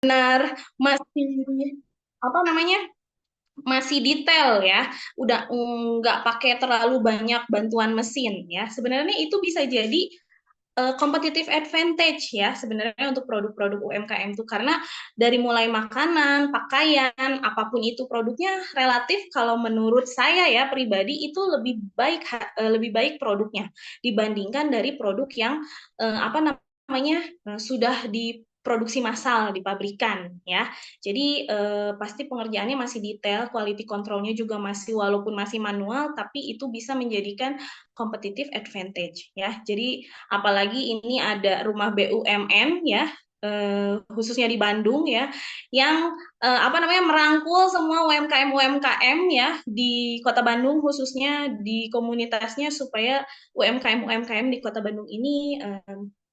benar masih apa namanya masih detail ya, udah nggak pakai terlalu banyak bantuan mesin ya. Sebenarnya itu bisa jadi competitive advantage ya sebenarnya untuk produk-produk UMKM itu karena dari mulai makanan, pakaian, apapun itu produknya relatif kalau menurut saya ya pribadi itu lebih baik produknya dibandingkan dari produk yang apa namanya sudah diproduksi massal di pabrikan ya. Jadi pasti pengerjaannya masih detail, quality controlnya juga masih walaupun masih manual tapi itu bisa menjadikan competitive advantage ya. Jadi apalagi ini ada rumah BUMN ya, khususnya di Bandung ya, yang apa namanya merangkul semua UMKM UMKM ya di Kota Bandung khususnya di komunitasnya supaya UMKM UMKM di Kota Bandung ini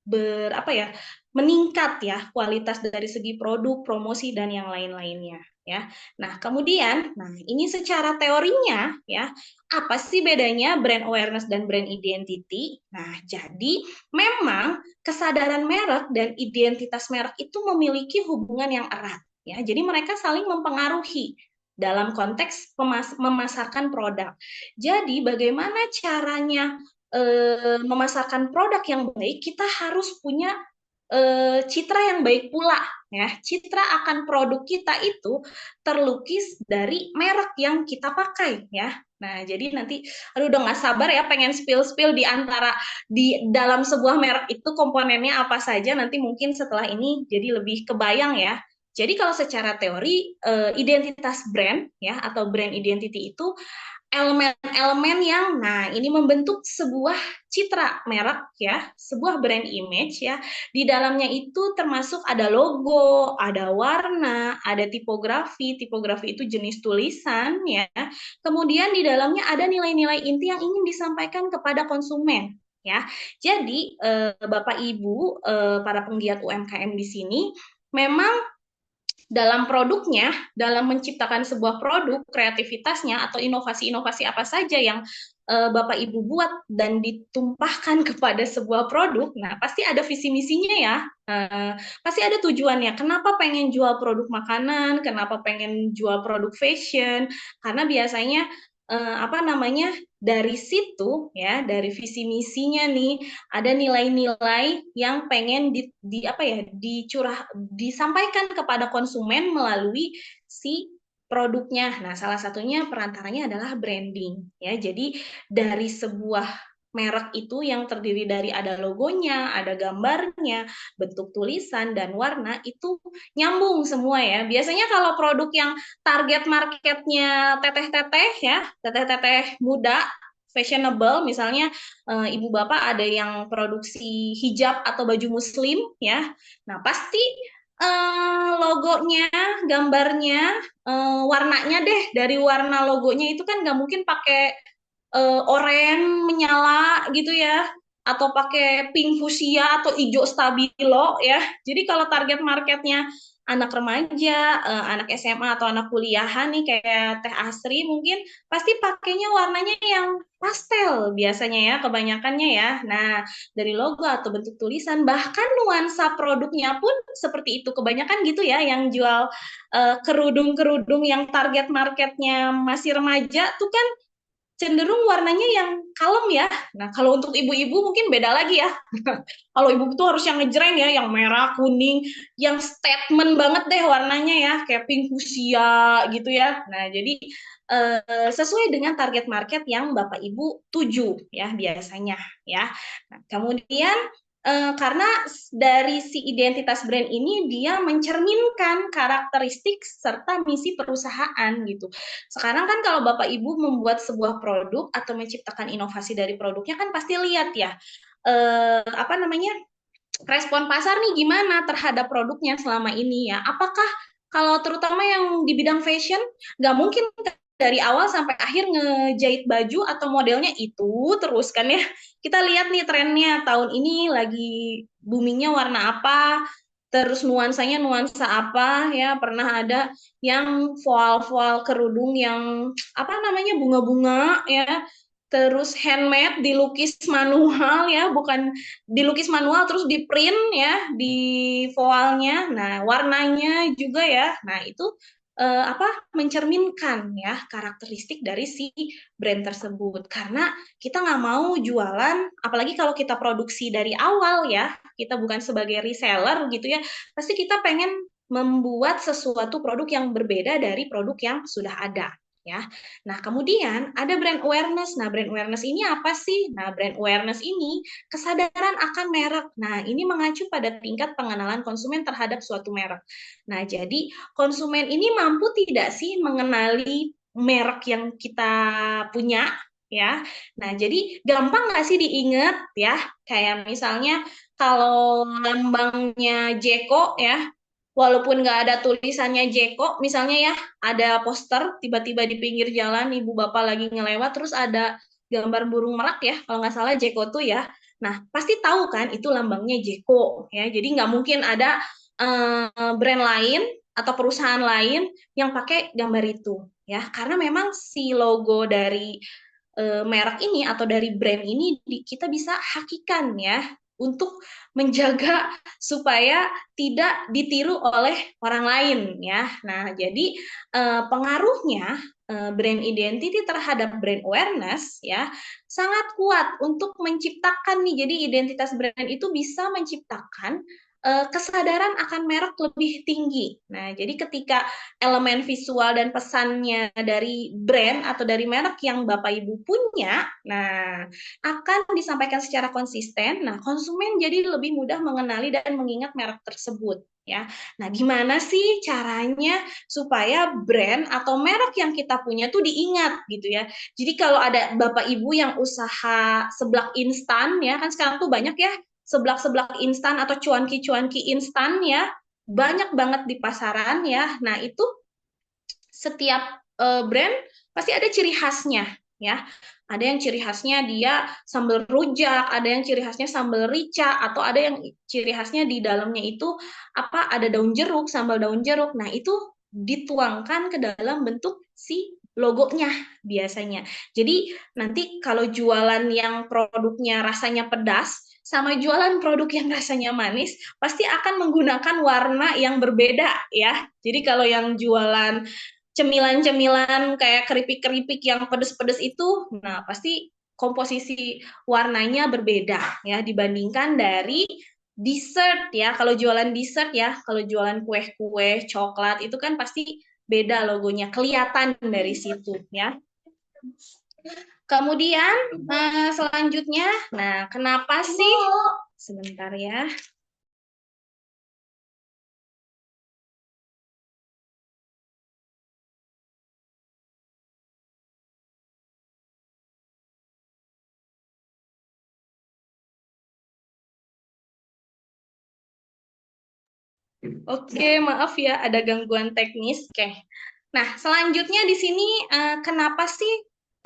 berapa ya meningkat ya kualitas dari segi produk, promosi dan yang lain-lainnya ya. Nah, kemudian ini secara teorinya ya, apa sih bedanya brand awareness dan brand identity? Nah, jadi memang kesadaran merek dan identitas merek itu memiliki hubungan yang erat ya. Jadi mereka saling mempengaruhi dalam konteks memasarkan produk. Jadi bagaimana caranya memasarkan produk yang baik, kita harus punya citra yang baik pula ya. Citra akan produk kita itu terlukis dari merek yang kita pakai ya. Nah, jadi nanti aduh udah nggak sabar ya pengen spill-spill di antara di dalam sebuah merek itu komponennya apa saja nanti mungkin setelah ini jadi lebih kebayang ya. Jadi kalau secara teori identitas brand ya atau brand identity itu elemen-elemen yang nah ini membentuk sebuah citra merek ya, sebuah brand image ya. Di dalamnya itu termasuk ada logo, ada warna, ada tipografi. Tipografi itu jenis tulisan ya. Kemudian di dalamnya ada nilai-nilai inti yang ingin disampaikan kepada konsumen ya. Jadi Bapak Ibu para penggiat UMKM di sini memang dalam produknya, dalam menciptakan sebuah produk, kreativitasnya atau inovasi-inovasi apa saja yang Bapak Ibu buat dan ditumpahkan kepada sebuah produk, nah pasti ada visi misinya ya, pasti ada tujuannya. Kenapa pengen jual produk makanan? Kenapa pengen jual produk fashion? Karena biasanya apa namanya dari situ ya, dari visi misinya nih ada nilai-nilai yang pengen di apa ya disampaikan kepada konsumen melalui si produknya. Nah, salah satunya perantaranya adalah branding ya. Jadi dari sebuah merek itu yang terdiri dari ada logonya, ada gambarnya, bentuk tulisan dan warna itu nyambung semua ya. Biasanya kalau produk yang target marketnya teteh-teteh ya, teteh-teteh muda, fashionable misalnya ibu bapak ada yang produksi hijab atau baju muslim ya. Nah, pasti logonya, gambarnya, warnanya deh dari warna logonya itu kan nggak mungkin pakai oranye menyala gitu ya atau pakai pink fuchsia atau hijau stabilo ya. Jadi kalau target marketnya anak remaja, anak SMA atau anak kuliahan nih kayak Teh Asri mungkin pasti pakainya warnanya yang pastel biasanya ya kebanyakannya ya. Nah, dari logo atau bentuk tulisan bahkan nuansa produknya pun seperti itu kebanyakan gitu ya yang jual kerudung-kerudung yang target marketnya masih remaja tuh kan cenderung warnanya yang kalem ya. Nah, kalau untuk ibu-ibu mungkin beda lagi ya. Kalau ibu tuh harus yang ngejreng ya, yang merah, kuning, yang statement banget deh warnanya ya, kayak pink fuchsia gitu ya. Nah, jadi sesuai dengan target market yang Bapak Ibu tuju ya biasanya ya. Nah, kemudian karena dari si identitas brand ini dia mencerminkan karakteristik serta misi perusahaan gitu. Sekarang kan kalau Bapak Ibu membuat sebuah produk atau menciptakan inovasi dari produknya kan pasti lihat ya apa namanya respon pasar nih gimana terhadap produknya selama ini ya. Apakah kalau terutama yang di bidang fashion nggak mungkin dari awal sampai akhir ngejahit baju atau modelnya itu terus kan ya. Kita lihat nih trennya tahun ini lagi boomingnya warna apa, terus nuansanya nuansa apa ya. Pernah ada yang voal-voal kerudung yang apa namanya bunga-bunga ya terus handmade, dilukis manual ya, bukan dilukis manual terus di print ya di voalnya. Nah, warnanya juga ya. Nah, itu apa mencerminkan ya karakteristik dari si brand tersebut. Karena kita nggak mau jualan, apalagi kalau kita produksi dari awal ya, kita bukan sebagai reseller gitu ya, pasti kita pengen membuat sesuatu produk yang berbeda dari produk yang sudah ada ya. Nah, kemudian ada brand awareness. Nah, brand awareness ini apa sih? Nah, brand awareness ini kesadaran akan merek. Nah, ini mengacu pada tingkat pengenalan konsumen terhadap suatu merek. Nah, jadi konsumen ini mampu tidak sih mengenali merek yang kita punya ya. Nah, jadi gampang nggak sih diingat ya? Kayak misalnya kalau lambangnya Jeko ya, walaupun nggak ada tulisannya Jeko, misalnya ya, ada poster tiba-tiba di pinggir jalan ibu bapak lagi ngelewat terus ada gambar burung merak ya kalau nggak salah Jeko tuh ya. Nah pasti tahu kan itu lambangnya Jeko ya. Jadi nggak mungkin ada brand lain atau perusahaan lain yang pakai gambar itu ya. Karena memang si logo dari merek ini atau dari brand ini kita bisa hakikan ya untuk menjaga supaya tidak ditiru oleh orang lain ya. Nah, jadi pengaruhnya brand identity terhadap brand awareness ya sangat kuat untuk menciptakan nih. Jadi identitas brand itu bisa menciptakan kesadaran akan merek lebih tinggi. Nah, jadi ketika elemen visual dan pesannya dari brand atau dari merek yang Bapak Ibu punya, nah akan disampaikan secara konsisten. Nah, konsumen jadi lebih mudah mengenali dan mengingat merek tersebut ya. Nah, gimana sih caranya supaya brand atau merek yang kita punya tuh diingat gitu ya. Jadi kalau ada Bapak Ibu yang usaha seblak instan ya, kan sekarang tuh banyak ya seblak-seblak instan atau cuanki-cuanki instan ya, banyak banget di pasaran ya. Nah, itu setiap brand pasti ada ciri khasnya ya. Ada yang ciri khasnya dia sambal rujak, ada yang ciri khasnya sambal rica, atau ada yang ciri khasnya di dalamnya itu apa ada daun jeruk, sambal daun jeruk. Nah, itu dituangkan ke dalam bentuk si logonya biasanya. Jadi nanti kalau jualan yang produknya rasanya pedas sama jualan produk yang rasanya manis pasti akan menggunakan warna yang berbeda ya. Jadi kalau yang jualan cemilan-cemilan kayak keripik-keripik yang pedes-pedes itu, nah pasti komposisi warnanya berbeda ya dibandingkan dari dessert ya. Kalau jualan dessert ya, kalau jualan kue-kue, coklat itu kan pasti beda logonya, kelihatan dari situ ya. Kemudian selanjutnya, nah kenapa sih? Sebentar ya. Oke, maaf ya ada gangguan teknis. Oke. Nah, selanjutnya di sini kenapa sih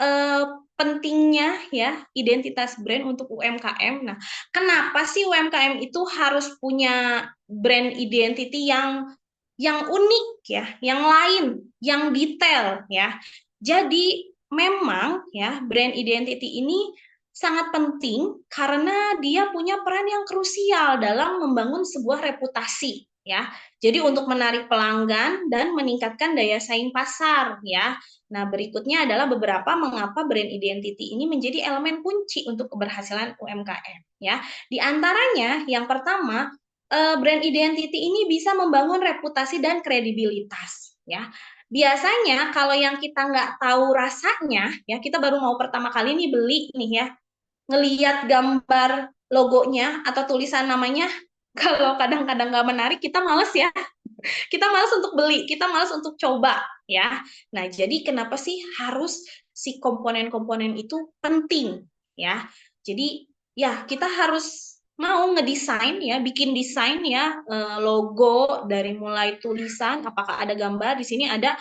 eh, pentingnya ya identitas brand untuk UMKM? Nah, kenapa sih UMKM itu harus punya brand identity yang unik ya, yang lain, yang detail ya. Jadi memang ya brand identity ini sangat penting karena dia punya peran yang krusial dalam membangun sebuah reputasi ya. Jadi untuk menarik pelanggan dan meningkatkan daya saing pasar ya. Nah, berikutnya adalah beberapa mengapa brand identity ini menjadi elemen kunci untuk keberhasilan UMKM ya. Di antaranya yang pertama brand identity ini bisa membangun reputasi dan kredibilitas ya. Biasanya kalau yang kita nggak tahu rasanya ya, kita baru mau pertama kali nih beli nih ya, ngeliat gambar logonya atau tulisan namanya, kalau kadang-kadang nggak menarik kita males ya, kita males untuk beli, kita males untuk coba ya. Nah, jadi kenapa sih harus si komponen-komponen itu penting ya. Jadi ya kita harus mau ngedesain ya, bikin desain ya logo dari mulai tulisan, apakah ada gambar di sini ada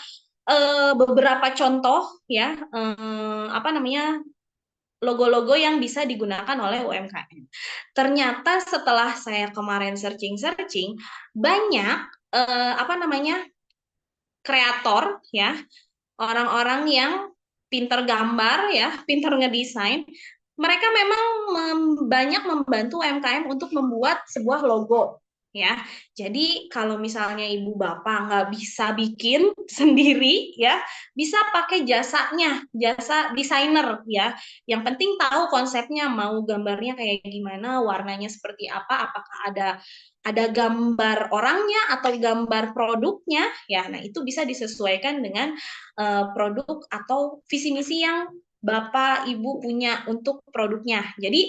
beberapa contoh ya apa namanya logo-logo yang bisa digunakan oleh UMKM. Ternyata setelah saya kemarin searching-searching, banyak apa namanya kreator ya, orang-orang yang pinter gambar ya, pinter ngedesain, mereka memang banyak membantu UMKM untuk membuat sebuah logo ya. Jadi kalau misalnya ibu bapak nggak bisa bikin sendiri ya, bisa pakai jasanya, jasa desainer ya. Yang penting tahu konsepnya, mau gambarnya kayak gimana, warnanya seperti apa, apakah ada gambar orangnya atau gambar produknya ya. Nah, itu bisa disesuaikan dengan produk atau visi misi yang Bapak Ibu punya untuk produknya. Jadi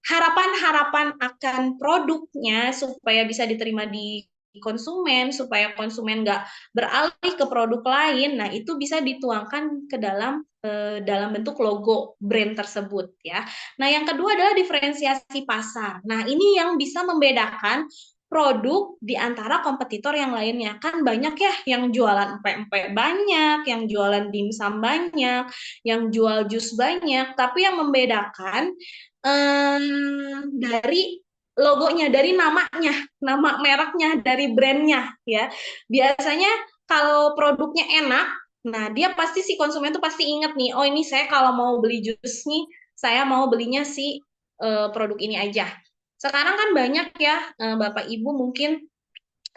harapan-harapan akan produknya supaya bisa diterima di konsumen, supaya konsumen nggak beralih ke produk lain, nah itu bisa dituangkan ke dalam bentuk logo brand tersebut ya. Nah yang kedua adalah diferensiasi pasar. Nah ini yang bisa membedakan produk di antara kompetitor yang lainnya. Kan banyak ya yang jualan empek-empek banyak, yang jualan dimsum banyak, yang jual jus banyak, tapi yang membedakan dari logonya, dari namanya, nama mereknya, dari brandnya ya. Biasanya kalau produknya enak, nah dia pasti si konsumen tuh pasti inget nih, oh ini saya kalau mau beli jus nih, saya mau belinya si produk ini aja. Sekarang kan banyak ya Bapak Ibu mungkin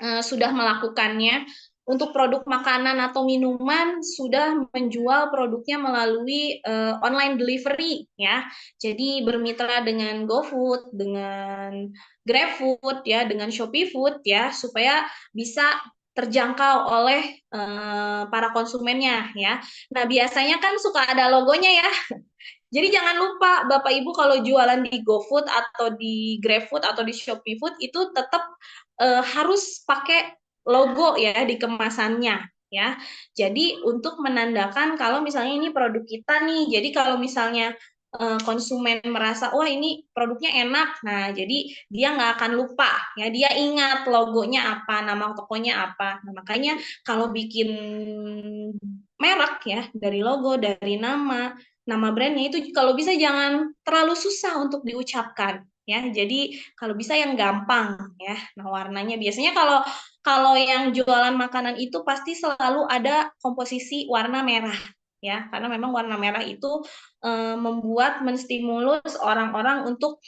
sudah melakukannya. Untuk produk makanan atau minuman sudah menjual produknya melalui online delivery ya. Jadi bermitra dengan GoFood, dengan GrabFood ya, dengan Shopee Food ya supaya bisa terjangkau oleh para konsumennya ya. Nah, biasanya kan suka ada logonya ya. Jadi jangan lupa Bapak Ibu kalau jualan di GoFood atau di GrabFood atau di Shopee Food itu tetap harus pakai logo ya di kemasannya ya. Jadi untuk menandakan kalau misalnya ini produk kita nih. Jadi kalau misalnya konsumen merasa wah ini produknya enak, nah jadi dia nggak akan lupa ya, dia ingat logonya apa, nama tokonya apa. Nah, makanya kalau bikin merek ya dari logo, dari nama brandnya itu kalau bisa jangan terlalu susah untuk diucapkan ya. Jadi kalau bisa yang gampang ya. Nah, warnanya biasanya kalau kalau yang jualan makanan itu pasti selalu ada komposisi warna merah ya. Karena memang warna merah itu membuat menstimulus orang-orang untuk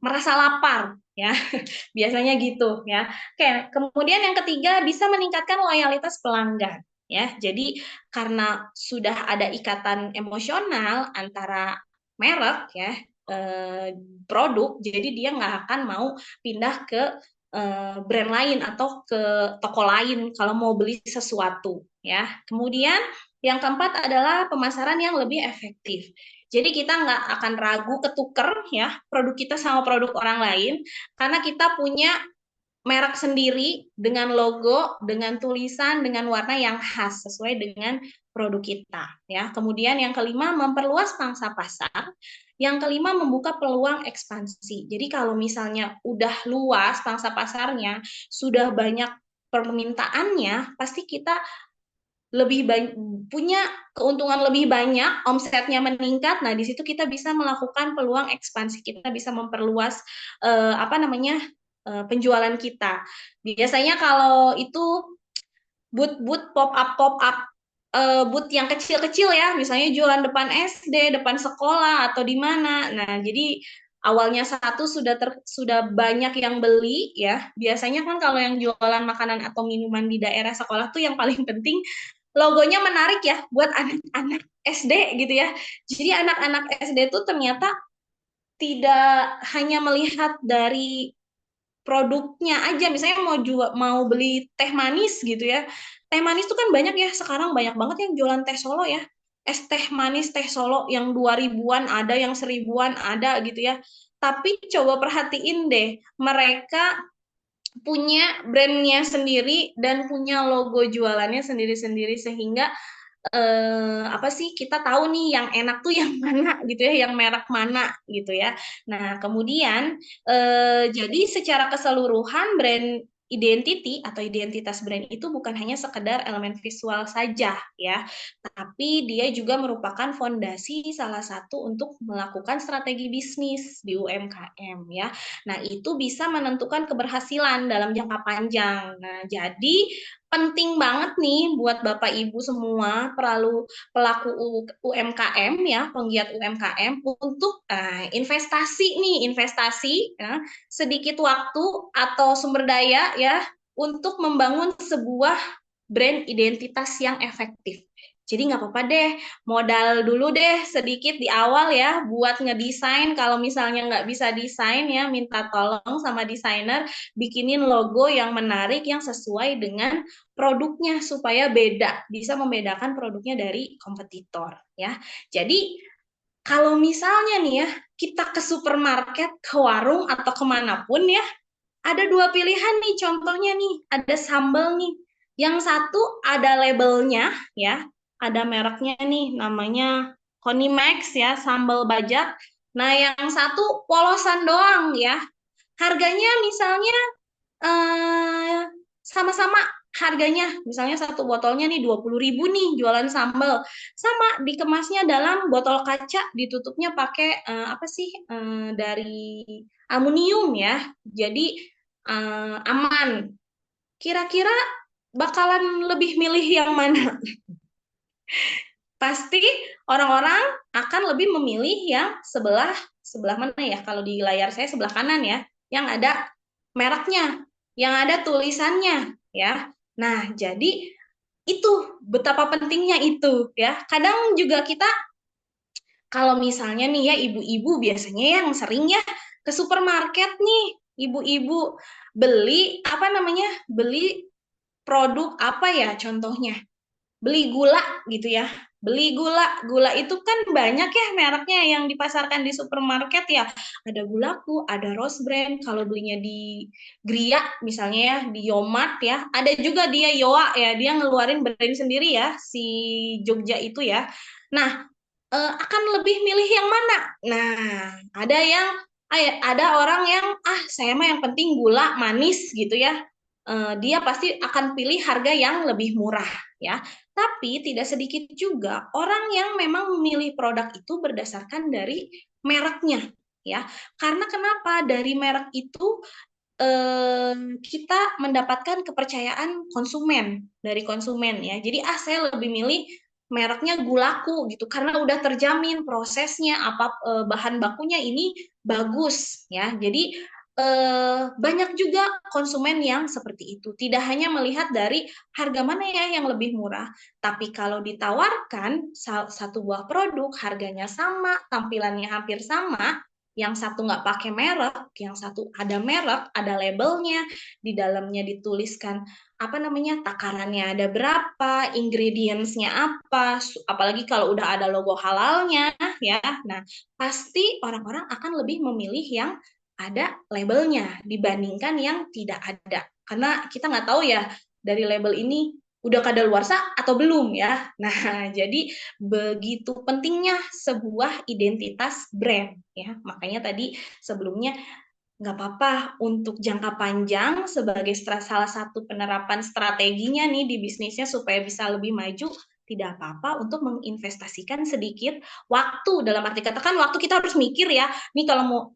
merasa lapar ya. Biasanya gitu ya. Oke, kemudian yang ketiga bisa meningkatkan loyalitas pelanggan ya. Jadi karena sudah ada ikatan emosional antara merek ya produk, jadi dia nggak akan mau pindah ke brand lain atau ke toko lain kalau mau beli sesuatu ya. Kemudian yang keempat adalah pemasaran yang lebih efektif. Jadi kita nggak akan ragu ketuker ya produk kita sama produk orang lain karena kita punya merek sendiri dengan logo, dengan tulisan, dengan warna yang khas sesuai dengan produk kita ya. Kemudian yang kelima memperluas pangsa pasar. Yang kelima membuka peluang ekspansi. Jadi kalau misalnya udah luas pangsa pasarnya, sudah banyak permintaannya, pasti kita lebih banyak punya keuntungan lebih banyak, omsetnya meningkat. Nah, di situ kita bisa melakukan peluang ekspansi, kita bisa memperluas apa namanya penjualan kita. Biasanya kalau itu booth pop up booth yang kecil-kecil ya, misalnya jualan depan SD, depan sekolah atau di mana. Nah, jadi awalnya satu sudah banyak yang beli ya. Biasanya kan kalau yang jualan makanan atau minuman di daerah sekolah tuh yang paling penting logonya menarik ya buat anak-anak SD gitu ya. Jadi anak-anak SD tuh ternyata tidak hanya melihat dari produknya aja, misalnya mau beli teh manis gitu ya. Teh manis tuh kan banyak ya, sekarang banyak banget yang jualan teh Solo ya. Es teh manis teh Solo yang 2000-an ada, yang 1000-an ada gitu ya. Tapi coba perhatiin deh, mereka punya brandnya sendiri dan punya logo jualannya sendiri-sendiri sehingga apa sih kita tahu nih yang enak tuh yang mana gitu ya, yang merek mana gitu ya. Nah, kemudian jadi secara keseluruhan brand identity atau identitas brand itu bukan hanya sekedar elemen visual saja ya, tapi dia juga merupakan fondasi salah satu untuk melakukan strategi bisnis di UMKM ya. Nah, itu bisa menentukan keberhasilan dalam jangka panjang. Nah, jadi penting banget nih buat Bapak Ibu semua pelaku UMKM ya, penggiat UMKM untuk investasi nih, investasi ya, sedikit waktu atau sumber daya ya untuk membangun sebuah brand identitas yang efektif. Jadi nggak apa-apa deh, modal dulu deh sedikit di awal ya buat ngedesain. Kalau misalnya nggak bisa desain ya, minta tolong sama desainer bikinin logo yang menarik, yang sesuai dengan produknya supaya beda, bisa membedakan produknya dari kompetitor ya. Jadi kalau misalnya nih ya, kita ke supermarket, ke warung, atau kemanapun ya, ada dua pilihan nih, contohnya nih, ada sambal nih. Yang satu ada labelnya ya, ada mereknya nih, namanya Konimax ya, sambal bajak. Nah, yang satu polosan doang ya. Harganya misalnya eh, sama-sama harganya, misalnya satu botolnya nih 20.000 nih jualan sambal. Sama dikemasnya dalam botol kaca, ditutupnya pakai apa sih? Dari aluminium ya. Jadi aman. Kira-kira bakalan lebih milih yang mana? Pasti orang-orang akan lebih memilih yang sebelah sebelah mana ya? Kalau di layar saya sebelah kanan ya, yang ada mereknya, yang ada tulisannya ya. Nah, jadi itu betapa pentingnya itu ya. Kadang juga kita kalau misalnya nih ya ibu-ibu biasanya yang sering ya ke supermarket nih, ibu-ibu beli apa namanya? Beli produk apa ya contohnya? Beli gula gitu ya. Beli gula. Gula itu kan banyak ya mereknya yang dipasarkan di supermarket ya. Ada Gulaku, ada Rose Brand. Kalau belinya di Gria misalnya ya, di Yomart ya. Ada juga dia Yoa ya, dia ngeluarin brand sendiri ya, si Jogja itu ya. Nah, akan lebih milih yang mana? Nah, ada orang yang saya mah yang penting gula manis gitu ya. Dia pasti akan pilih harga yang lebih murah ya. Tapi tidak sedikit juga orang yang memang memilih produk itu berdasarkan dari mereknya ya. Karena kenapa? Dari merek itu kita mendapatkan kepercayaan konsumen dari konsumen ya. Jadi saya lebih milih mereknya Gulaku gitu karena udah terjamin prosesnya bahan bakunya ini bagus ya. Jadi banyak juga konsumen yang seperti itu. Tidak hanya melihat dari harga mana ya yang lebih murah, tapi kalau ditawarkan satu buah produk harganya sama, tampilannya hampir sama, yang satu nggak pakai merek, yang satu ada merek, ada labelnya, di dalamnya dituliskan apa namanya takarannya ada berapa, ingredientsnya apa, apalagi kalau udah ada logo halalnya ya. Nah, pasti orang-orang akan lebih memilih yang ada labelnya dibandingkan yang tidak ada. Karena kita nggak tahu ya dari label ini udah kadaluarsa atau belum ya. Nah, jadi begitu pentingnya sebuah identitas brand ya. Makanya tadi sebelumnya nggak apa-apa untuk jangka panjang sebagai salah satu penerapan strateginya nih di bisnisnya supaya bisa lebih maju, tidak apa-apa untuk menginvestasikan sedikit waktu. Dalam arti kata kan waktu kita harus mikir ya, nih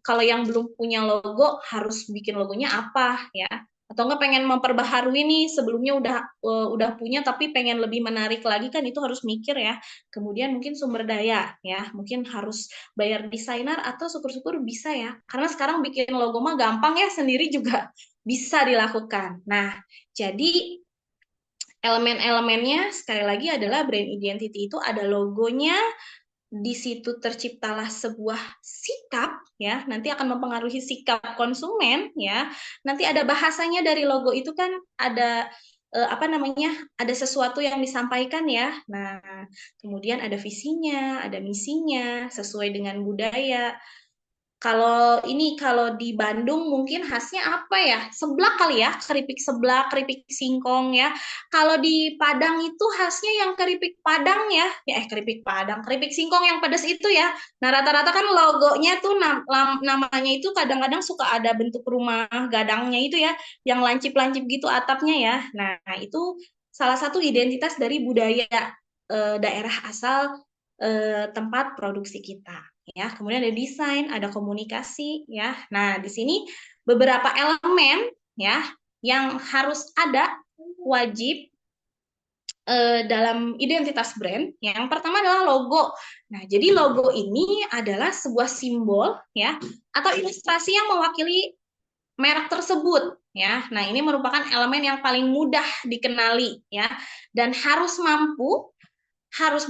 kalau yang belum punya logo harus bikin logonya apa ya, atau enggak pengen memperbaharui nih sebelumnya udah punya tapi pengen lebih menarik lagi kan itu harus mikir ya. Kemudian mungkin sumber daya ya, mungkin harus bayar desainer atau syukur-syukur bisa ya. Karena sekarang bikin logo mah gampang ya, sendiri juga bisa dilakukan. Nah, jadi elemen-elemennya sekali lagi adalah brand identity itu ada logonya, di situ terciptalah sebuah sikap ya, nanti akan mempengaruhi sikap konsumen ya. Nanti ada bahasanya dari logo itu kan ada apa namanya? Ada sesuatu yang disampaikan ya. Nah, kemudian ada visinya, ada misinya sesuai dengan budaya. Kalau di Bandung mungkin khasnya apa ya? Seblak kali ya, keripik seblak, keripik singkong ya. Kalau di Padang itu khasnya yang keripik Padang ya. Keripik Padang, keripik singkong yang pedas itu ya. Nah, rata-rata kan logonya tuh namanya itu kadang-kadang suka ada bentuk rumah gadangnya itu ya, yang lancip-lancip gitu atapnya ya. Nah, itu salah satu identitas dari budaya daerah asal tempat produksi kita ya. Kemudian ada desain, ada komunikasi ya. Nah, di sini beberapa elemen ya yang harus ada wajib dalam identitas brand. Yang pertama adalah logo. Nah, jadi logo ini adalah sebuah simbol ya atau ilustrasi yang mewakili merek tersebut ya. Nah, ini merupakan elemen yang paling mudah dikenali ya dan harus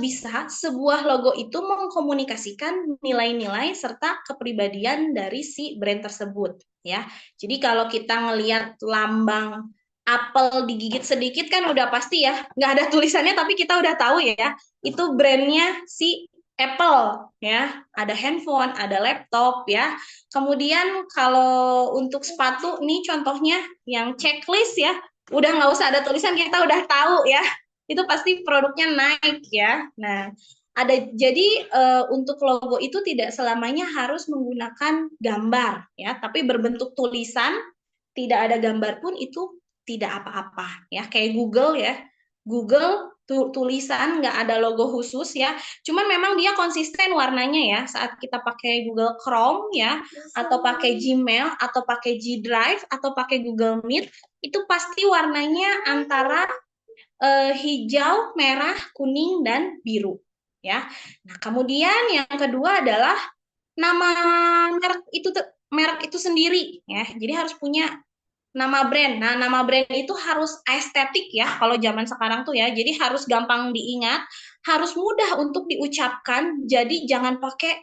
bisa sebuah logo itu mengkomunikasikan nilai-nilai serta kepribadian dari si brand tersebut ya. Jadi kalau kita ngelihat lambang apel digigit sedikit kan udah pasti ya, nggak ada tulisannya tapi kita udah tahu ya, itu brandnya si Apple ya. Ada handphone, ada laptop ya. Kemudian kalau untuk sepatu nih contohnya yang checklist ya, udah nggak usah ada tulisan kita udah tahu ya itu pasti produknya naik ya. Nah, jadi untuk logo itu tidak selamanya harus menggunakan gambar ya, tapi berbentuk tulisan, tidak ada gambar pun itu tidak apa-apa ya. Kayak Google ya. Google tulisan nggak ada logo khusus ya. Cuman memang dia konsisten warnanya ya. Saat kita pakai Google Chrome ya, atau pakai Gmail, atau pakai G Drive, atau pakai Google Meet, itu pasti warnanya antara hijau, merah, kuning, dan biru. Ya. Nah, kemudian yang kedua adalah nama merek itu sendiri ya. Jadi harus punya nama brand. Nah, nama brand itu harus estetik ya kalau zaman sekarang tuh ya. Jadi harus gampang diingat, harus mudah untuk diucapkan. Jadi jangan pakai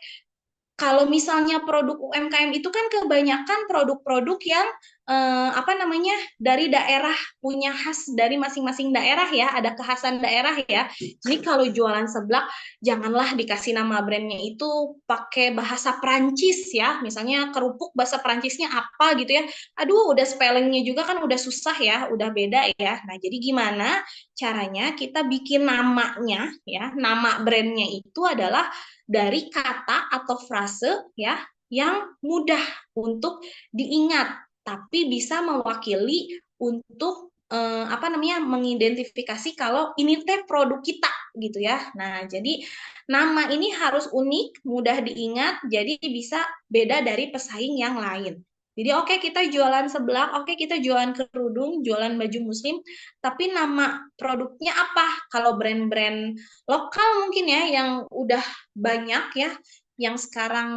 kalau misalnya produk UMKM itu kan kebanyakan produk-produk yang apa namanya dari daerah punya khas dari masing-masing daerah ya, ada kekhasan daerah ya. Jadi kalau jualan seblak janganlah dikasih nama brandnya itu pakai bahasa Prancis ya, misalnya kerupuk bahasa Prancisnya apa gitu ya. Aduh, udah spellingnya juga kan udah susah ya, udah beda ya. Nah, jadi gimana caranya kita bikin namanya ya, nama brandnya itu adalah dari kata atau frase ya yang mudah untuk diingat tapi bisa mewakili untuk apa namanya mengidentifikasi kalau ini teh produk kita gitu ya. Nah, jadi nama ini harus unik, mudah diingat, jadi bisa beda dari pesaing yang lain. Jadi oke kita jualan seblak, oke kita jualan kerudung, jualan baju muslim, tapi nama produknya apa? Kalau brand-brand lokal mungkin ya yang udah banyak ya yang sekarang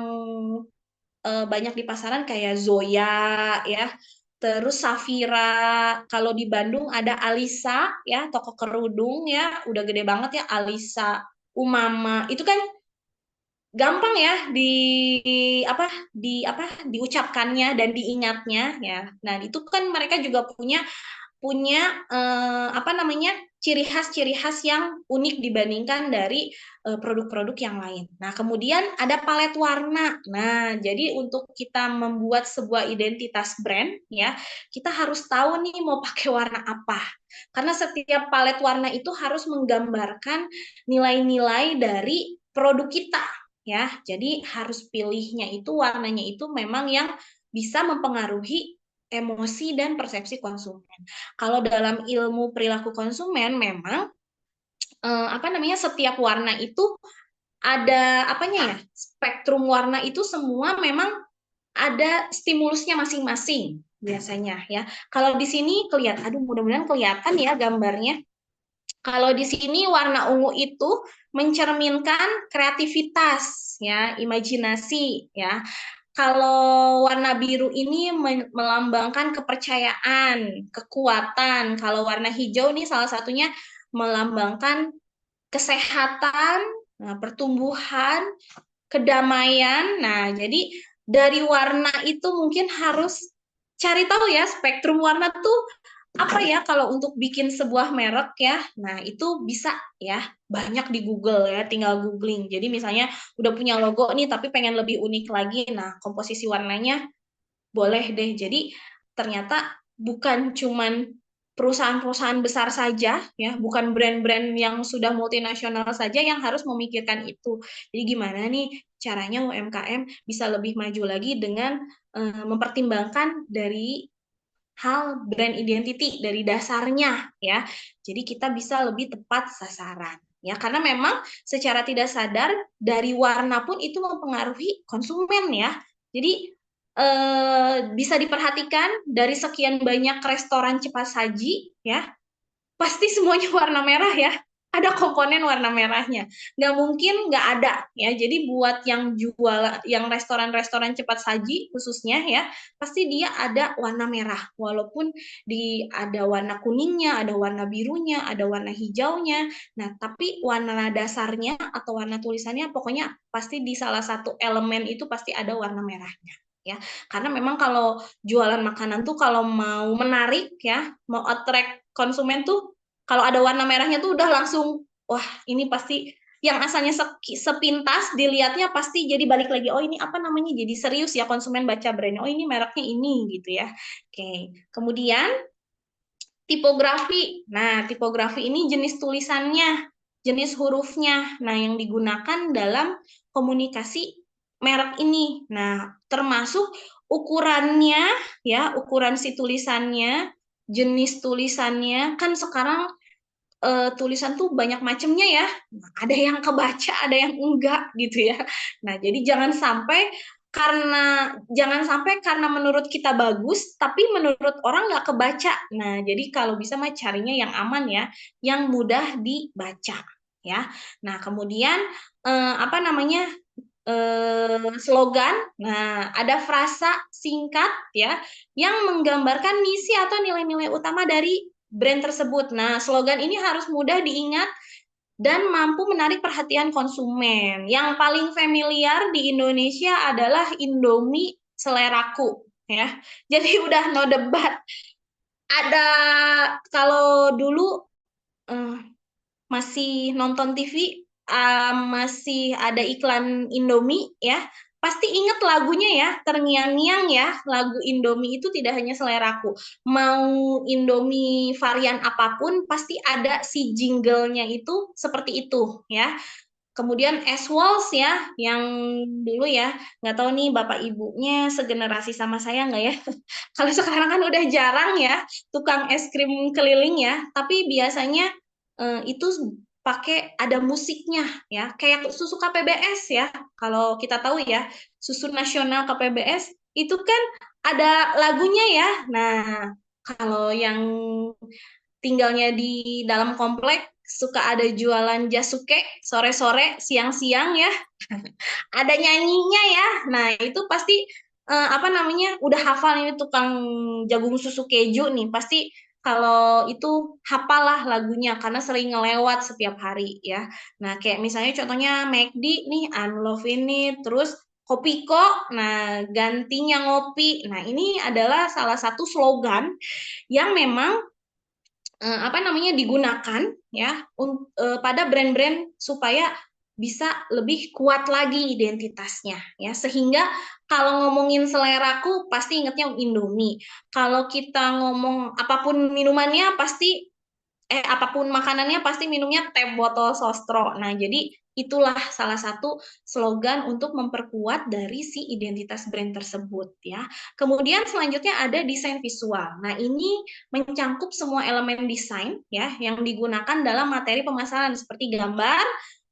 banyak di pasaran kayak Zoya ya, terus Safira. Kalau di Bandung ada Alisa ya, toko kerudung ya, udah gede banget ya Alisa, Umama. Itu kan gampang ya apa diucapkannya dan diingatnya ya. Nah, itu kan mereka juga punya punya apa namanya ciri khas yang unik dibandingkan dari produk-produk yang lain. Nah, kemudian ada palet warna. Nah, jadi untuk kita membuat sebuah identitas brand ya, kita harus tahu nih mau pakai warna apa. Karena setiap palet warna itu harus menggambarkan nilai-nilai dari produk kita ya. Jadi harus pilihnya itu warnanya itu memang yang bisa mempengaruhi emosi dan persepsi konsumen. Kalau dalam ilmu perilaku konsumen memang apa namanya setiap warna itu ada apanya ya? Spektrum warna itu semua memang ada stimulusnya masing-masing biasanya ya. Kalau di sini kelihatan, aduh mudah-mudahan kelihatan ya gambarnya. Kalau di sini warna ungu itu mencerminkan kreativitas ya, imajinasi ya. Kalau warna biru ini melambangkan kepercayaan, kekuatan. Kalau warna hijau ini salah satunya melambangkan kesehatan, pertumbuhan, kedamaian. Nah, jadi dari warna itu mungkin harus cari tahu ya spektrum warna tuh apa ya kalau untuk bikin sebuah merek ya. Nah, itu bisa ya banyak di Google ya, tinggal googling. Jadi misalnya udah punya logo nih tapi pengen lebih unik lagi. Nah, komposisi warnanya boleh deh. Jadi ternyata bukan cuman perusahaan-perusahaan besar saja ya, bukan brand-brand yang sudah multinasional saja yang harus memikirkan itu. Jadi gimana nih caranya UMKM bisa lebih maju lagi dengan mempertimbangkan dari hal brand identity dari dasarnya ya. Jadi kita bisa lebih tepat sasaran ya karena memang secara tidak sadar dari warna pun itu mempengaruhi konsumen ya. Jadi bisa diperhatikan dari sekian banyak restoran cepat saji ya pasti semuanya warna merah ya. Ada komponen warna merahnya. Nggak mungkin nggak ada ya. Jadi buat yang jual, yang restoran-restoran cepat saji khususnya ya, pasti dia ada warna merah. Walaupun ada warna kuningnya, ada warna birunya, ada warna hijaunya. Nah, tapi warna dasarnya atau warna tulisannya pokoknya pasti di salah satu elemen itu pasti ada warna merahnya. Ya, karena memang kalau jualan makanan tuh kalau mau menarik ya, mau attract konsumen tuh kalau ada warna merahnya tuh udah langsung, wah ini pasti yang asalnya sepintas dilihatnya pasti jadi balik lagi, oh ini apa namanya, jadi serius ya konsumen baca brandnya, oh ini mereknya ini gitu ya. Oke, kemudian tipografi. Nah, tipografi ini jenis tulisannya, jenis hurufnya. Nah, yang digunakan dalam komunikasi merek ini. Nah, termasuk ukurannya ya, ukuran si tulisannya, jenis tulisannya. Kan sekarang tulisan tuh banyak macamnya ya. Ada yang kebaca, ada yang enggak gitu ya. Nah, jadi jangan sampai karena menurut kita bagus, tapi menurut orang nggak kebaca. Nah, jadi kalau bisa mah carinya yang aman ya, yang mudah dibaca ya. Nah, kemudian apa namanya, slogan. Nah, ada frasa singkat ya yang menggambarkan misi atau nilai-nilai utama dari brand tersebut. Nah, slogan ini harus mudah diingat dan mampu menarik perhatian konsumen. Yang paling familiar di Indonesia adalah Indomie seleraku ya. Jadi udah no debat. Ada kalau dulu eh, masih nonton TV, masih ada iklan Indomie ya, pasti inget lagunya ya, terngiang-ngiang ya, lagu Indomie itu tidak hanya seleraku. Mau Indomie varian apapun, pasti ada si jinglenya itu seperti itu ya. Kemudian es Walls ya, yang dulu ya, nggak tahu nih bapak ibunya segenerasi sama saya nggak ya. Kalau sekarang kan udah jarang ya tukang es krim keliling ya, tapi biasanya itu pakai ada musiknya ya, kayak susu KPBS ya. Kalau kita tahu ya, susu nasional KPBS itu kan ada lagunya ya. Nah, kalau yang tinggalnya di dalam komplek suka ada jualan jasuke sore-sore, siang-siang ya, ada nyanyinya ya. Nah, itu pasti apa namanya? Udah hafal ini tukang jagung susu keju nih. Pasti kalau itu hafal lah lagunya karena sering ngelewat setiap hari ya. Nah, kayak misalnya contohnya McD nih, I'm loving it, terus Kopiko, nah gantinya ngopi. Nah, ini adalah salah satu slogan yang memang apa namanya digunakan ya pada brand-brand supaya bisa lebih kuat lagi identitasnya ya, sehingga kalau ngomongin seleraku pasti ingetnya Indomie, kalau kita ngomong apapun minumannya pasti apapun makanannya pasti minumnya teh botol sostro. Nah, jadi itulah salah satu slogan untuk memperkuat dari si identitas brand tersebut ya. Kemudian selanjutnya ada desain visual. Nah, ini mencangkup semua elemen desain ya yang digunakan dalam materi pemasaran seperti gambar,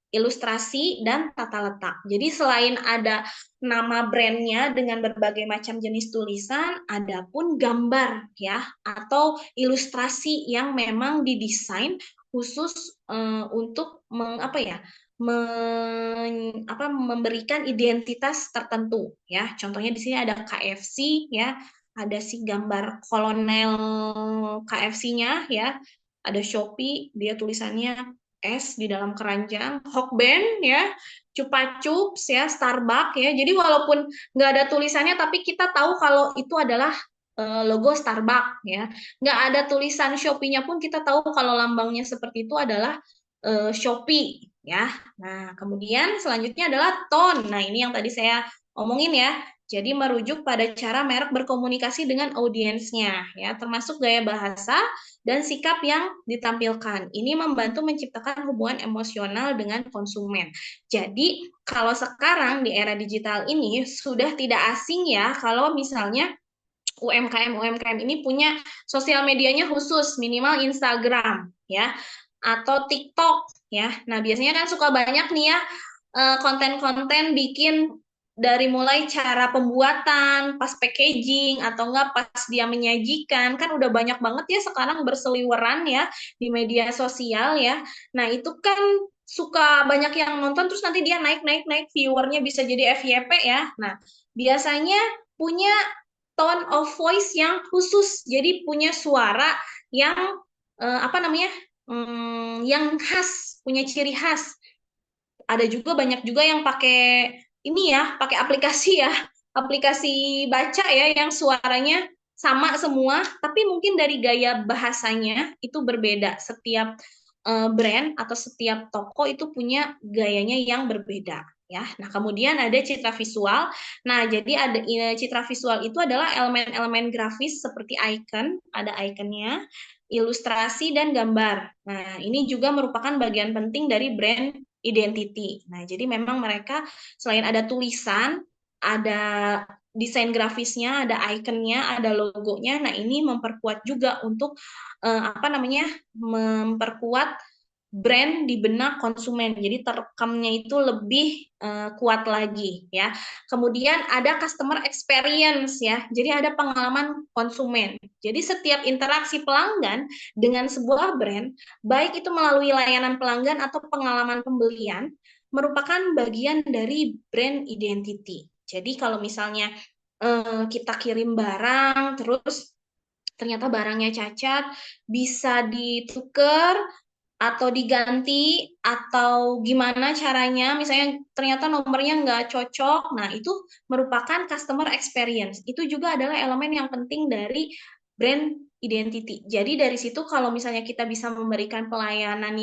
ilustrasi, dan tata letak. Jadi selain ada nama brandnya dengan berbagai macam jenis tulisan, ada pun gambar ya atau ilustrasi yang memang didesain khusus untuk apa ya, memberikan identitas tertentu ya. Contohnya di sini ada KFC ya, ada si gambar kolonel KFC-nya ya, ada Shopee, dia tulisannya es di dalam keranjang, Hokben ya, Chupa Chups ya, Starbucks ya. Jadi walaupun nggak ada tulisannya, tapi kita tahu kalau itu adalah logo Starbucks ya. Nggak ada tulisan Shopee-nya pun kita tahu kalau lambangnya seperti itu adalah Shopee ya. Nah, kemudian selanjutnya adalah tone. Nah, ini yang tadi saya omongin ya. Jadi merujuk pada cara merek berkomunikasi dengan audiensnya ya, termasuk gaya bahasa dan sikap yang ditampilkan. Ini membantu menciptakan hubungan emosional dengan konsumen. Jadi, kalau sekarang di era digital ini sudah tidak asing ya kalau misalnya UMKM ini punya sosial medianya khusus, minimal Instagram ya atau TikTok ya. Nah, biasanya kan suka banyak nih ya konten-konten bikin dari mulai cara pembuatan, pas packaging, atau enggak pas dia menyajikan, kan udah banyak banget ya sekarang berseliweran ya di media sosial ya. Nah, itu kan suka banyak yang nonton terus nanti dia naik viewernya bisa jadi FYP ya. Nah, biasanya punya tone of voice yang khusus, jadi punya suara yang apa namanya? Yang khas, punya ciri khas. Ada juga banyak juga yang pakai ini ya, pakai aplikasi ya, aplikasi baca ya yang suaranya sama semua, tapi mungkin dari gaya bahasanya itu berbeda. Setiap brand atau setiap toko itu punya gayanya yang berbeda ya. Nah, kemudian ada citra visual. Nah, jadi ada citra visual itu adalah elemen-elemen grafis seperti icon, ada iconnya, ilustrasi dan gambar. Nah, ini juga merupakan bagian penting dari brand identity. Nah, jadi memang mereka selain ada tulisan, ada desain grafisnya, ada ikonnya, ada logonya. Nah, ini memperkuat juga untuk apa namanya? Memperkuat brand di benak konsumen. Jadi terekamnya itu lebih kuat lagi ya. Kemudian ada customer experience ya. Jadi ada pengalaman konsumen. Jadi setiap interaksi pelanggan dengan sebuah brand, baik itu melalui layanan pelanggan atau pengalaman pembelian, merupakan bagian dari brand identity. Jadi kalau misalnya kita kirim barang terus ternyata barangnya cacat, bisa ditukar atau diganti atau gimana caranya, misalnya ternyata nomornya nggak cocok, nah itu merupakan customer experience. Itu juga adalah elemen yang penting dari brand identity. Jadi dari situ kalau misalnya kita bisa memberikan pelayanan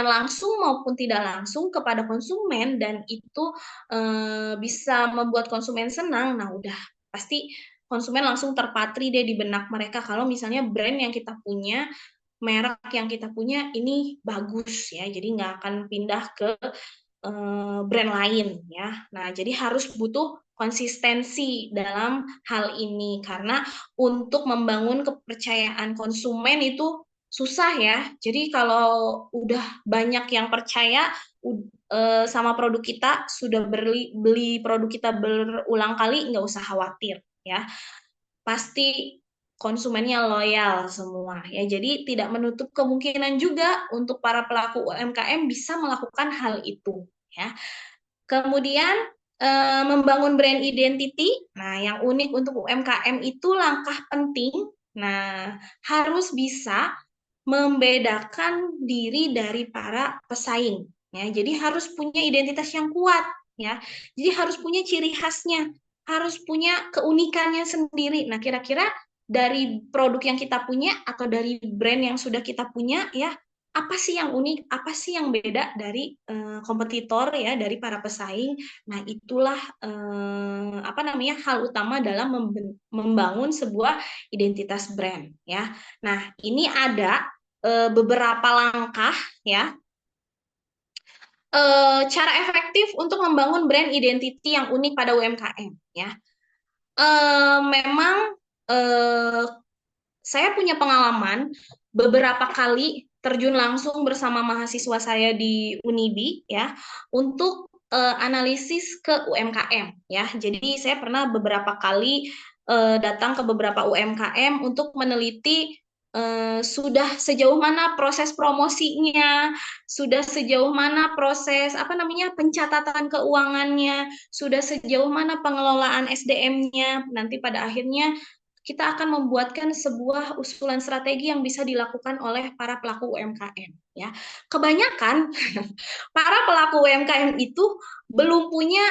langsung maupun tidak langsung kepada konsumen dan itu bisa membuat konsumen senang, nah udah pasti konsumen langsung terpatri deh di benak mereka kalau misalnya brand yang kita punya, merek yang kita punya ini bagus ya, jadi nggak akan pindah ke brand lain ya. Nah, jadi harus butuh konsistensi dalam hal ini karena untuk membangun kepercayaan konsumen itu susah ya. Jadi kalau udah banyak yang percaya sama produk kita, sudah beli produk kita berulang kali, nggak usah khawatir ya. Pasti konsumennya loyal semua ya. Jadi tidak menutup kemungkinan juga untuk para pelaku UMKM bisa melakukan hal itu ya. Kemudian membangun brand identity. Nah, yang unik untuk UMKM itu langkah penting. Nah, harus bisa membedakan diri dari para pesaing ya. Jadi harus punya identitas yang kuat ya. Jadi harus punya ciri khasnya, harus punya keunikannya sendiri. Nah, kira-kira dari produk yang kita punya atau dari brand yang sudah kita punya ya, apa sih yang unik, apa sih yang beda dari kompetitor ya, dari para pesaing. Nah, itulah apa namanya hal utama dalam membangun sebuah identitas brand ya. Nah, ini ada beberapa langkah ya, cara efektif untuk membangun brand identity yang unik pada UMKM ya. Memang eh, saya punya pengalaman beberapa kali terjun langsung bersama mahasiswa saya di Unibi ya untuk analisis ke UMKM ya. Jadi saya pernah beberapa kali datang ke beberapa UMKM untuk meneliti sudah sejauh mana proses promosinya, sudah sejauh mana proses apa namanya pencatatan keuangannya, sudah sejauh mana pengelolaan SDM-nya. Nanti pada akhirnya kita akan membuatkan sebuah usulan strategi yang bisa dilakukan oleh para pelaku UMKM ya. Kebanyakan para pelaku UMKM itu belum punya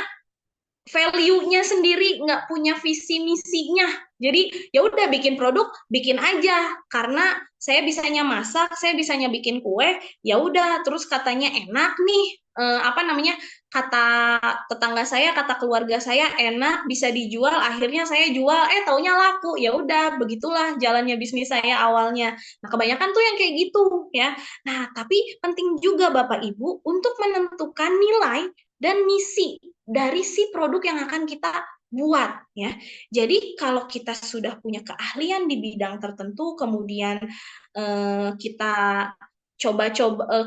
value-nya sendiri, nggak punya visi misinya. Jadi ya udah bikin produk, bikin aja karena saya bisanya masak, saya bisanya bikin kue, ya udah terus katanya enak nih, apa namanya, kata tetangga saya, kata keluarga saya enak, bisa dijual, akhirnya saya jual, taunya laku, ya udah begitulah jalannya bisnis saya awalnya. Nah, kebanyakan tuh yang kayak gitu ya. Nah, tapi penting juga Bapak Ibu untuk menentukan nilai dan misi dari si produk yang akan kita buat ya. Jadi kalau kita sudah punya keahlian di bidang tertentu, kemudian kita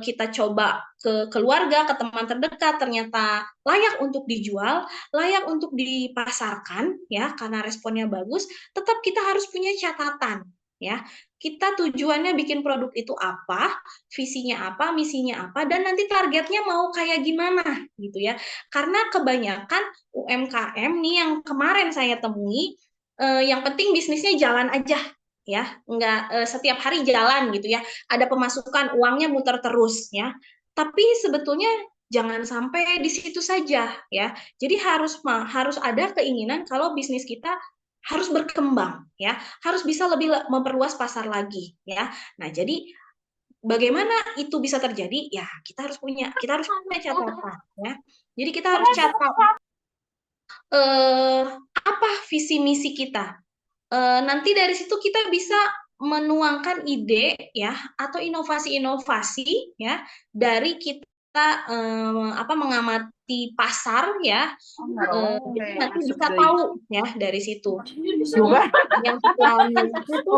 kita coba ke keluarga, ke teman terdekat, ternyata layak untuk dijual, layak untuk dipasarkan, ya, karena responnya bagus, tetap kita harus punya catatan, ya. Kita tujuannya bikin produk itu apa, visinya apa, misinya apa, dan nanti targetnya mau kayak gimana, gitu ya. Karena kebanyakan UMKM nih yang kemarin saya temui, yang penting bisnisnya jalan aja, ya, nggak setiap hari jalan gitu ya, ada pemasukan, uangnya muter terus, ya. Tapi sebetulnya jangan sampai di situ saja, ya. Jadi harus ada keinginan kalau bisnis kita harus berkembang, ya, harus bisa lebih memperluas pasar lagi, ya. Nah, jadi bagaimana itu bisa terjadi? Ya, kita harus punya catatan, ya. Jadi kita harus catat apa visi misi kita. Nanti dari situ kita bisa menuangkan ide, ya, atau inovasi-inovasi, ya, dari kita mengamati pasar, ya. Jadi nanti bisa tahu, ya, dari situ yang kita miliki itu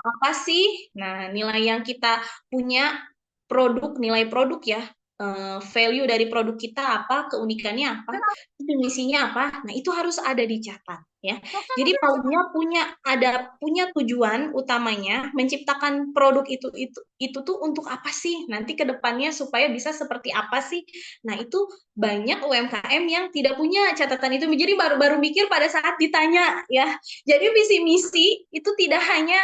apa sih. Nah, nilai yang kita punya, nilai produk, ya, value dari produk kita apa, keunikannya apa, misinya apa. Nah, itu harus ada dicatat, ya. Jadi palingnya punya tujuan utamanya menciptakan produk itu tuh untuk apa sih? Nanti ke depannya supaya bisa seperti apa sih? Nah, itu banyak UMKM yang tidak punya catatan itu. Jadi baru-baru mikir pada saat ditanya, ya. Jadi visi misi itu tidak hanya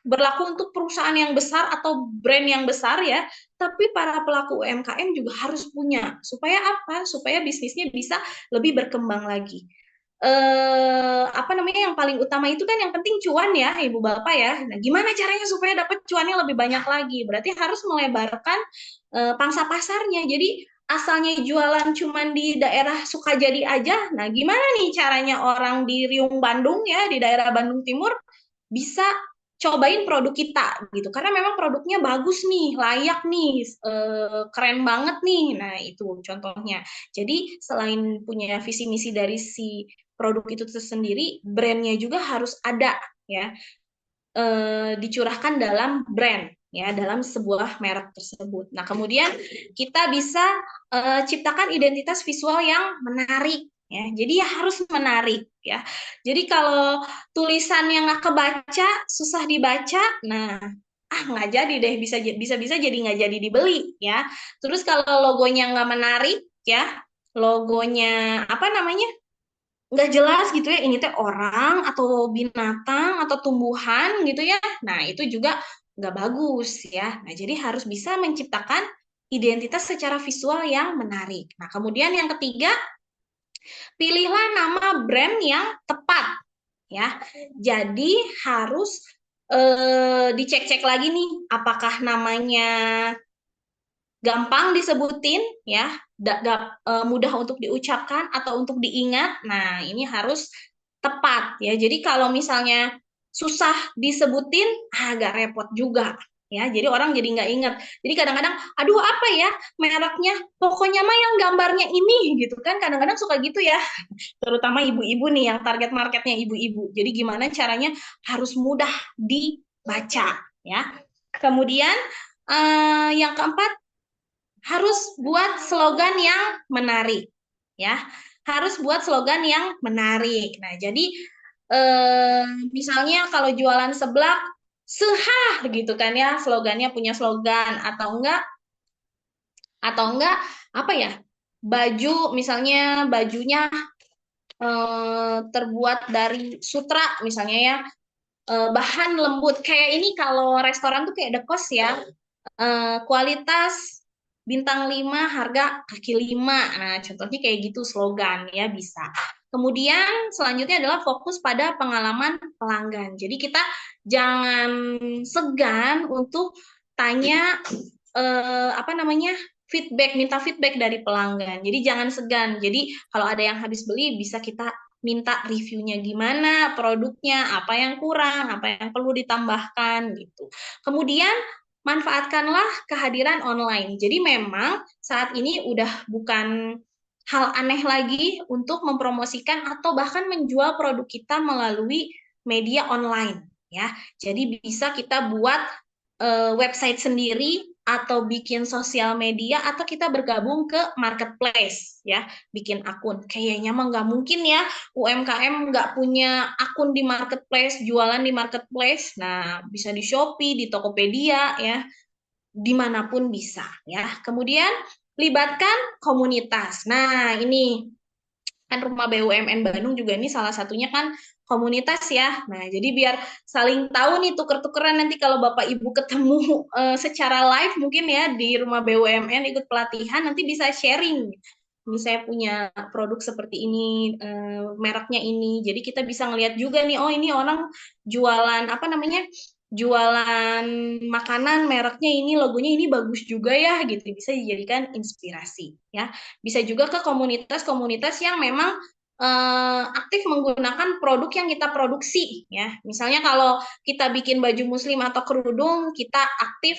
berlaku untuk perusahaan yang besar atau brand yang besar, ya, tapi para pelaku UMKM juga harus punya. Supaya apa? Supaya bisnisnya bisa lebih berkembang lagi. Yang paling utama itu kan yang penting cuan, ya, Ibu Bapak, ya. Nah, gimana caranya supaya dapat cuannya lebih banyak lagi? Berarti harus melebarkan pangsa pasarnya. Jadi asalnya jualan cuman di daerah Sukajadi aja. Nah, gimana nih caranya orang di Riung Bandung, ya, di daerah Bandung Timur bisa cobain produk kita gitu, karena memang produknya bagus nih, layak nih, keren banget nih. Nah, itu contohnya. Jadi selain punya visi misi dari si produk itu tersendiri, brandnya juga harus ada, ya, dicurahkan dalam brand, ya, dalam sebuah merek tersebut. Nah, kemudian kita bisa ciptakan identitas visual yang menarik, ya. Jadi ya harus menarik, ya. Jadi kalau tulisan yang nggak kebaca, susah dibaca, nah, nggak jadi deh, bisa jadi nggak jadi dibeli, ya. Terus kalau logonya nggak menarik, ya, logonya apa namanya, nggak jelas gitu ya, ini teh orang atau binatang atau tumbuhan gitu ya. Nah, itu juga nggak bagus, ya. Nah, jadi harus bisa menciptakan identitas secara visual yang menarik. Nah, kemudian yang ketiga, pilihlah nama brand yang tepat, ya. Jadi harus dicek-cek lagi nih, apakah namanya gampang disebutin, ya, mudah untuk diucapkan atau untuk diingat. Nah, ini harus tepat, ya. Jadi kalau misalnya susah disebutin, agak repot juga, ya. Jadi orang jadi nggak ingat. Jadi kadang-kadang, aduh, apa ya mereknya, pokoknya mah yang gambarnya ini, gitu kan. Kadang-kadang suka gitu, ya, terutama ibu-ibu nih yang target marketnya ibu-ibu. Jadi gimana caranya harus mudah dibaca, ya. Kemudian yang keempat, harus buat slogan yang menarik, ya. Harus buat slogan yang menarik. Nah, jadi misalnya kalau jualan seblak, sehah gitu kan, ya, slogannya punya slogan. Atau enggak apa ya, baju, misalnya bajunya terbuat dari sutra misalnya, ya, bahan lembut. Kayak ini kalau restoran tuh kayak The Kos, ya, kualitas bintang 5, harga kaki 5. Nah, contohnya kayak gitu slogan, ya, bisa. Kemudian selanjutnya adalah fokus pada pengalaman pelanggan. Jadi kita jangan segan untuk tanya minta feedback dari pelanggan. Jadi jangan segan. Jadi kalau ada yang habis beli, bisa kita minta reviewnya gimana, produknya, apa yang kurang, apa yang perlu ditambahkan, gitu. Kemudian manfaatkanlah kehadiran online. Jadi memang saat ini udah bukan hal aneh lagi untuk mempromosikan atau bahkan menjual produk kita melalui media online, ya. Jadi bisa kita buat website sendiri, atau bikin sosial media atau kita bergabung ke marketplace ya, bikin akun. Kayaknya mah nggak mungkin ya UMKM nggak punya akun di marketplace, jualan di marketplace. Nah, bisa di Shopee, di Tokopedia ya, dimanapun bisa ya. Kemudian libatkan komunitas. Nah, ini kan Rumah BUMN Bandung juga ini salah satunya kan komunitas ya. Nah, jadi biar saling tahu nih tuker-tukeran nanti kalau Bapak Ibu ketemu secara live mungkin ya di Rumah BUMN ikut pelatihan nanti bisa sharing. Ini saya punya produk seperti ini, mereknya ini. Jadi kita bisa ngelihat juga nih, oh ini orang jualan apa namanya? Jualan makanan mereknya ini, logonya ini bagus juga ya gitu. Bisa dijadikan inspirasi ya. Bisa juga ke komunitas-komunitas yang memang aktif menggunakan produk yang kita produksi ya. Misalnya kalau kita bikin baju muslim atau kerudung, kita aktif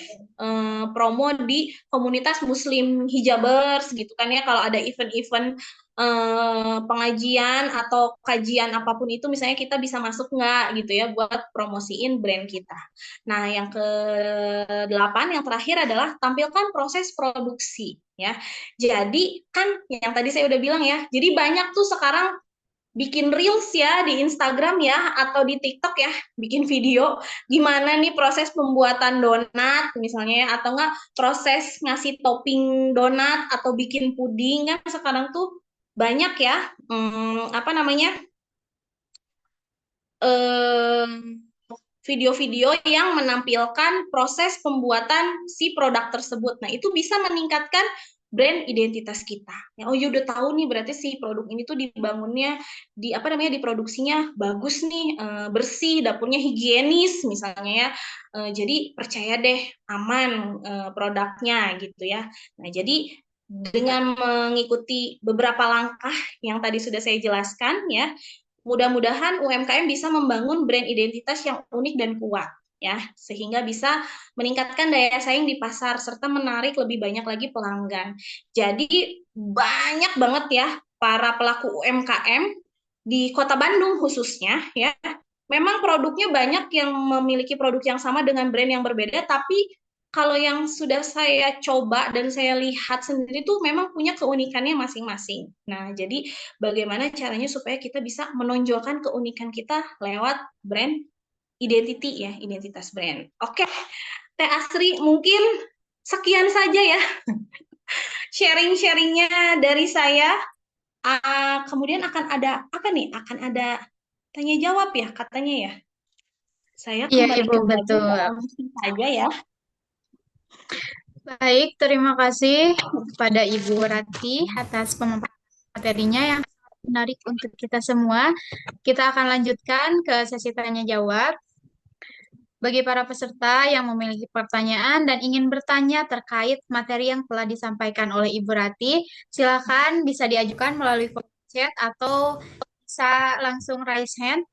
promo di komunitas muslim hijabers gitu kan ya. Kalau ada event-event pengajian atau kajian apapun itu misalnya kita bisa masuk nggak gitu ya buat promosiin brand kita. Nah, yang ke-8 yang terakhir adalah tampilkan proses produksi ya. Jadi kan yang tadi saya udah bilang ya, jadi banyak tuh sekarang bikin reels ya di Instagram ya atau di TikTok ya, bikin video gimana nih proses pembuatan donat misalnya ya, atau enggak proses ngasih topping donat atau bikin puding kan sekarang tuh banyak ya, apa namanya, eh, video-video yang menampilkan proses pembuatan si produk tersebut. Nah, itu bisa meningkatkan brand identitas kita. Ya, oh, ya udah tahu nih berarti si produk ini tuh dibangunnya di apa namanya diproduksinya bagus nih, bersih, dapurnya higienis misalnya ya. Jadi percaya deh aman produknya gitu ya. Nah, jadi dengan mengikuti beberapa langkah yang tadi sudah saya jelaskan ya, mudah-mudahan UMKM bisa membangun brand identitas yang unik dan kuat ya, sehingga bisa meningkatkan daya saing di pasar serta menarik lebih banyak lagi pelanggan. Jadi banyak banget ya para pelaku UMKM di Kota Bandung khususnya ya. Memang produknya banyak yang memiliki produk yang sama dengan brand yang berbeda, tapi kalau yang sudah saya coba dan saya lihat sendiri tuh memang punya keunikannya masing-masing. Nah, jadi bagaimana caranya supaya kita bisa menonjolkan keunikan kita lewat brand identity ya, identitas brand. Oke, Teh Asri, mungkin sekian saja ya sharing-sharingnya dari saya. Kemudian akan ada apa nih? Akan ada tanya jawab ya katanya ya. Saya Iya, kembali Ibu, ke belajar betul. langsung saja ya. Baik, terima kasih kepada Ibu Rati atas pemaparan materinya yang sangat menarik untuk kita semua. Kita akan lanjutkan ke sesi tanya jawab. Bagi para peserta yang memiliki pertanyaan dan ingin bertanya terkait materi yang telah disampaikan oleh Ibu Rati, silakan bisa diajukan melalui kolom chat atau bisa langsung raise hand.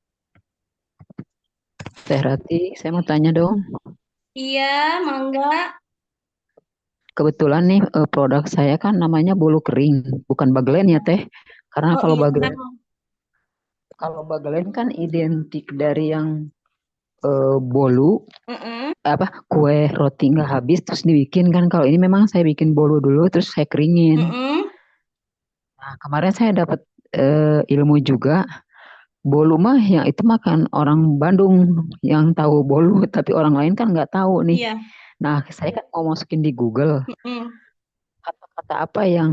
Teh Rati, saya mau tanya dong. Iya, mangga. Kebetulan nih produk saya kan namanya bolu kering, bukan bagelen ya Teh. Karena Oh iya. kalau bagelen kan identik dari yang bolu, Mm-mm. apa kue roti nggak habis terus dibikin kan. Kalau ini memang saya bikin bolu dulu terus saya keringin. Mm-mm. Nah kemarin saya dapat ilmu juga. Bolu mah yang itu makan orang Bandung yang tahu bolu, tapi orang lain kan nggak tahu nih. Iya. Nah saya kan mau masukin di Google. Mm-mm. Kata-kata apa yang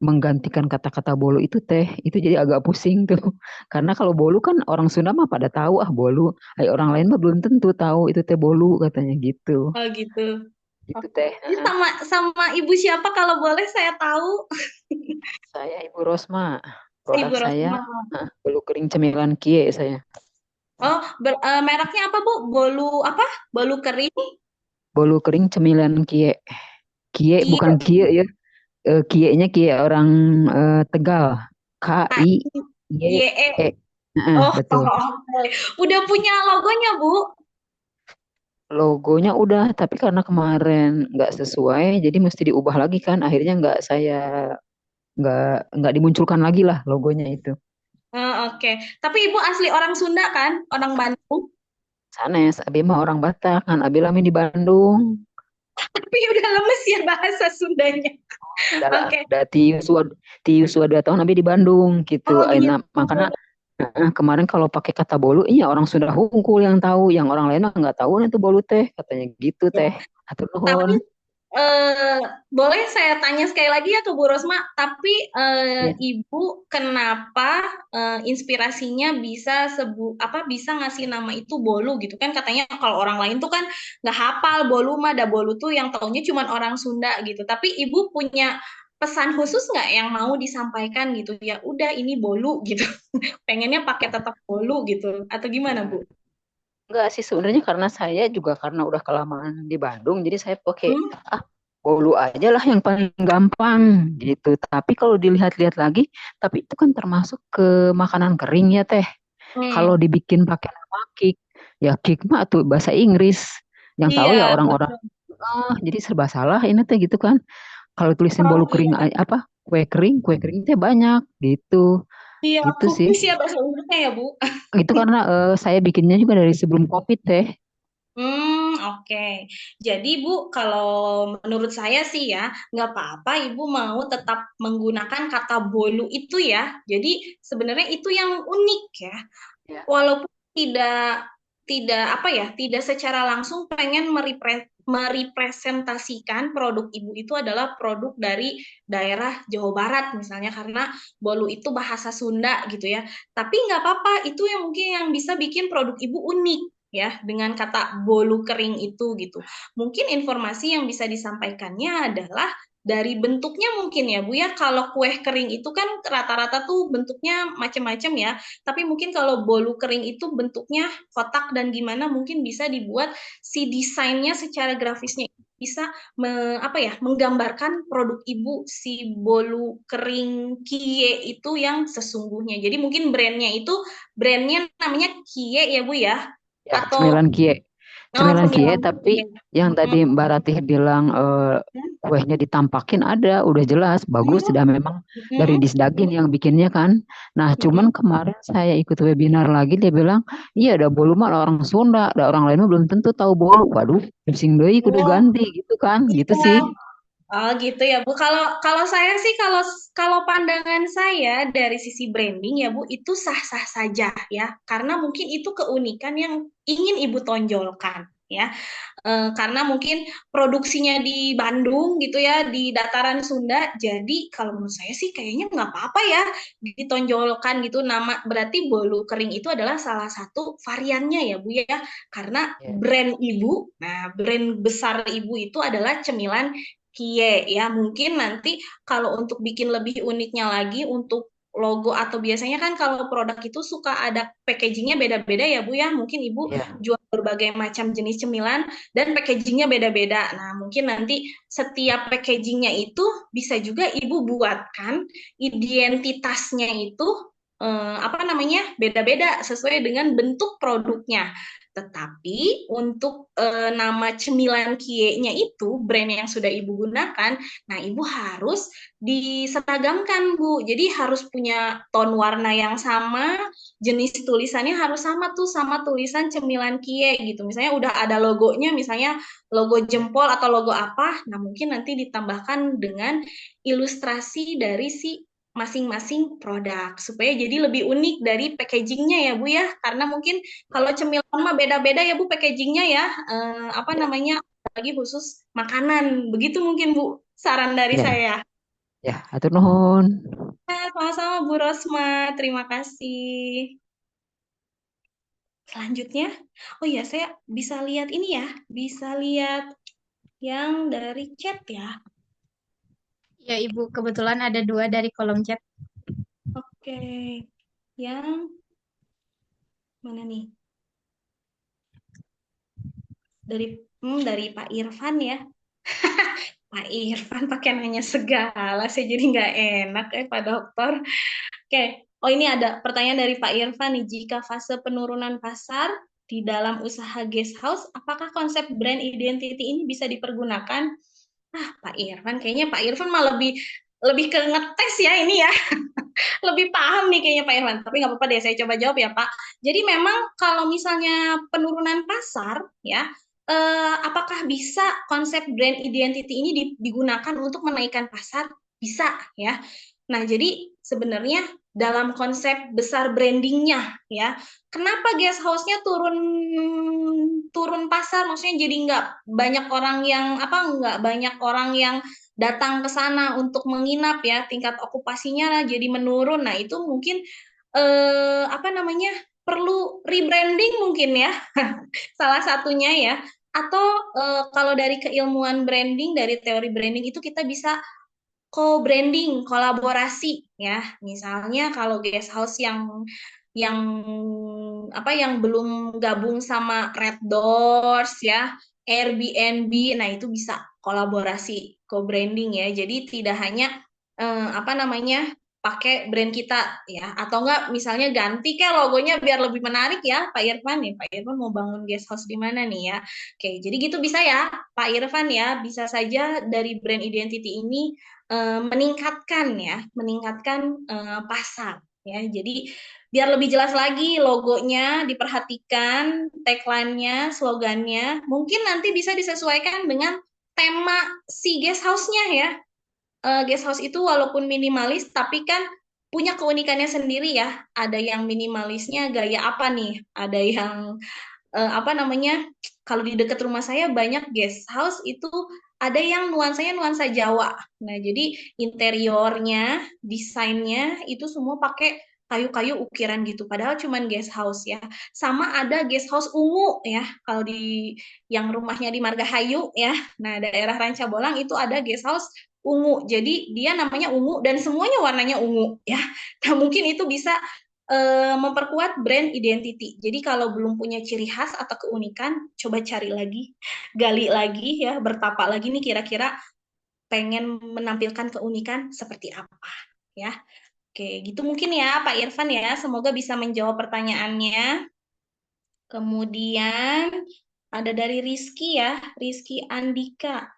menggantikan kata-kata bolu itu teh itu jadi agak pusing tuh karena kalau bolu kan orang Sunda mah pada tahu ah bolu, orang lain mah belum tentu tahu itu teh bolu katanya gitu. Oh gitu. Itu Oke. teh. Ini sama sama ibu siapa kalau boleh saya tahu? Saya Ibu Rosma, produk Ibu saya Rosma. bolu kering cemilan kie saya. Oh, mereknya apa Bu? Bolu apa? Bolu kering? Bolu kering cemilan kie, kie Kie. bukan kie ya. Kie-nya kie orang Tegal, K I Y K-I-Y-E. E. Oh, Betul. oke. Udah punya logonya, Bu? Logonya udah, tapi karena kemarin nggak sesuai, jadi mesti diubah lagi kan. Akhirnya nggak dimunculkan lagi lah logonya itu. Oke. Tapi Ibu asli orang Sunda kan? Orang Bandung? Sanes, Abi mah orang Batak kan, Abi lami di Bandung. Tapi udah lemes ya bahasa Sundanya. Adalah Oke. udah tiusua 2 tahun tapi di Bandung gitu. Oh gitu. Nah, makanya kemarin kalau pakai kata bolu, iya orang sudah hungkul yang tahu, yang orang lain mah nggak tahu nah itu bolu teh, katanya gitu Ya. teh. Atur Tapi nuhun. eh, boleh saya tanya sekali lagi ya ke Bu Rosma, tapi Ya. Ibu kenapa inspirasinya bisa bisa ngasih nama itu bolu gitu kan? Katanya kalau orang lain tuh kan nggak hafal bolu mah, ada bolu tuh yang taunya cuma orang Sunda gitu. Tapi Ibu punya pesan khusus nggak yang mau disampaikan gitu? Ya udah ini bolu gitu. Pengennya pakai tetap bolu gitu atau gimana Bu? Enggak sih sebenarnya karena saya juga karena udah kelamaan di Bandung, jadi saya pakai Hmm? ah bolu aja lah yang paling gampang gitu. Tapi kalau dilihat-lihat lagi, tapi itu kan termasuk ke makanan kering ya teh. Kalau Hmm. dibikin pakai nama kick, ya kick mah tuh bahasa Inggris. Yang tahu ya Iya, orang-orang. betul. Jadi serba salah ini teh gitu kan. Kalau tulisin Oh bolu kering iya. apa kue kering teh banyak gitu. Iya, Gitu sih. cookies ya bahasa Inggrisnya ya, Bu. Itu karena saya bikinnya juga dari sebelum COVID teh. Oke. Jadi Bu, kalau menurut saya sih ya, nggak apa-apa Ibu mau tetap menggunakan kata bolu itu ya. Jadi sebenarnya itu yang unik ya. Ya. Walaupun tidak tidak apa ya, tidak secara langsung pengen merepresentasikan produk Ibu itu adalah produk dari daerah Jawa Barat misalnya karena bolu itu bahasa Sunda gitu ya. Tapi nggak apa-apa, itu yang mungkin yang bisa bikin produk Ibu unik ya dengan kata bolu kering itu gitu. Mungkin informasi yang bisa disampaikannya adalah dari bentuknya mungkin ya Bu ya. Kalau kue kering itu kan rata-rata tuh bentuknya macam-macam ya. Tapi mungkin kalau bolu kering itu bentuknya kotak dan gimana mungkin bisa dibuat si desainnya secara grafisnya bisa menggambarkan produk ibu si bolu kering Kie itu yang sesungguhnya. Jadi mungkin brandnya namanya Kie ya Bu ya Ya, atau cemilan kie, cemilan tapi Kie. yang Mm-mm. tadi Mbak Ratih bilang kuehnya ditampakin ada, udah jelas, bagus, Mm-mm. sudah memang dari Mm-mm. Disdagin yang bikinnya kan. Nah, cuman Mm-mm. kemarin saya ikut webinar lagi, dia bilang, iya ada bolu mah orang Sunda, ada orang lain mah belum tentu tahu bolu. Waduh, pusing deui kudu Oh, ganti gitu kan, gitu iya. sih. Oh gitu ya Bu. Kalau kalau saya sih kalau pandangan saya dari sisi branding ya Bu itu sah-sah saja ya. Karena mungkin itu keunikan yang ingin Ibu tonjolkan ya. Karena mungkin produksinya di Bandung gitu ya di dataran Sunda. Jadi kalau menurut saya sih kayaknya nggak apa-apa ya ditonjolkan gitu nama berarti bolu kering itu adalah salah satu variannya ya Bu ya. Karena Ya, brand Ibu, nah brand besar Ibu itu adalah cemilan Kie ya. Mungkin nanti kalau untuk bikin lebih uniknya lagi untuk logo atau biasanya kan kalau produk itu suka ada packagingnya beda-beda ya Bu ya. Mungkin Ibu ya, jual berbagai macam jenis cemilan dan packagingnya beda-beda. Nah, mungkin nanti setiap packagingnya itu bisa juga Ibu buatkan identitasnya itu beda-beda sesuai dengan bentuk produknya. Tetapi untuk nama cemilan kie-nya itu brand yang sudah Ibu gunakan, nah Ibu harus diseragamkan Bu. Jadi harus punya tone warna yang sama, jenis tulisannya harus sama tuh sama tulisan cemilan kie gitu. Misalnya udah ada logonya, misalnya logo jempol atau logo apa, nah mungkin nanti ditambahkan dengan ilustrasi dari si masing-masing produk supaya jadi lebih unik dari packagingnya ya Bu ya karena mungkin kalau ya, cemilan mah beda-beda ya Bu packagingnya ya ya, lagi khusus makanan begitu mungkin Bu saran dari ya, saya. ya, atur nuhun. Sama-sama Bu Rosma, terima kasih. Selanjutnya, oh ya saya bisa lihat ini ya, bisa lihat yang dari chat ya. Ya, Ibu, kebetulan ada dua dari kolom chat. Oke, yang mana nih? Dari Pak Irfan ya. Pak Irfan pakai nanya segala, saya jadi nggak enak Pak Dokter. Oke, oh ini ada pertanyaan dari Pak Irfan nih. Jika fase penurunan pasar di dalam usaha guest house, apakah konsep brand identity ini bisa dipergunakan? Pak Irfan, kayaknya Pak Irfan mah lebih lebih ke ngetes ya ini ya, lebih paham nih kayaknya Pak Irfan. Tapi nggak apa-apa deh, saya coba jawab ya Pak. Jadi memang kalau misalnya penurunan pasar ya, apakah bisa konsep brand identity ini digunakan untuk menaikkan pasar? Bisa ya. Nah, jadi sebenarnya dalam konsep besar brandingnya ya, kenapa guest house-nya turun turun pasar? Maksudnya jadi nggak banyak orang yang nggak banyak orang yang datang ke sana untuk menginap ya, tingkat okupasinya jadi menurun. Nah, itu mungkin apa namanya perlu rebranding mungkin ya, salah satunya ya. Atau kalau dari keilmuan branding, dari teori branding itu kita bisa co-branding, kolaborasi ya. Misalnya kalau guest house yang yang belum gabung sama Red Doors ya, Airbnb, nah itu bisa kolaborasi, co-branding ya. Jadi tidak hanya pakai brand kita ya, atau enggak misalnya ganti kayak logonya biar lebih menarik ya Pak Irfan nih. Pak Irfan mau bangun guest house di mana nih ya? Oke, jadi gitu bisa ya Pak Irfan ya, bisa saja dari brand identity ini meningkatkan pasar ya. Jadi biar lebih jelas lagi logonya diperhatikan, tagline-nya, slogannya, mungkin nanti bisa disesuaikan dengan tema si guest house-nya ya. Guest house itu walaupun minimalis tapi kan punya keunikannya sendiri ya. Ada yang minimalisnya gaya apa nih? Ada yang kalau di dekat rumah saya banyak guest house itu ada yang nuansanya nuansa Jawa. Nah, jadi interiornya, desainnya itu semua pakai kayu-kayu ukiran gitu. Padahal cuman guest house ya. Sama ada guest house ungu ya. Kalau di yang rumahnya di Margahayu ya. Nah, daerah Ranca Bolang itu ada guest house ungu. Jadi dia namanya ungu dan semuanya warnanya ungu ya. Nah, mungkin itu bisa memperkuat brand identity. Jadi kalau belum punya ciri khas atau keunikan, coba cari lagi, gali lagi ya, bertapa lagi nih kira-kira pengen menampilkan keunikan seperti apa ya. Oke, gitu mungkin ya Pak Irfan ya. Semoga bisa menjawab pertanyaannya. Kemudian ada dari Rizky ya, Rizky Andika.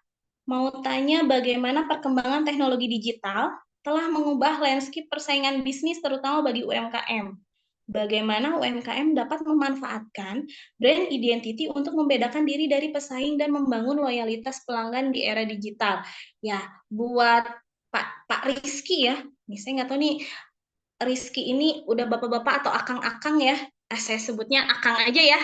Mau tanya bagaimana perkembangan teknologi digital telah mengubah landscape persaingan bisnis terutama bagi UMKM. Bagaimana UMKM dapat memanfaatkan brand identity untuk membedakan diri dari pesaing dan membangun loyalitas pelanggan di era digital. Ya, buat Pak Rizky ya, nih saya nggak tahu nih Rizky ini udah bapak-bapak atau akang-akang ya. Saya sebutnya akang aja ya.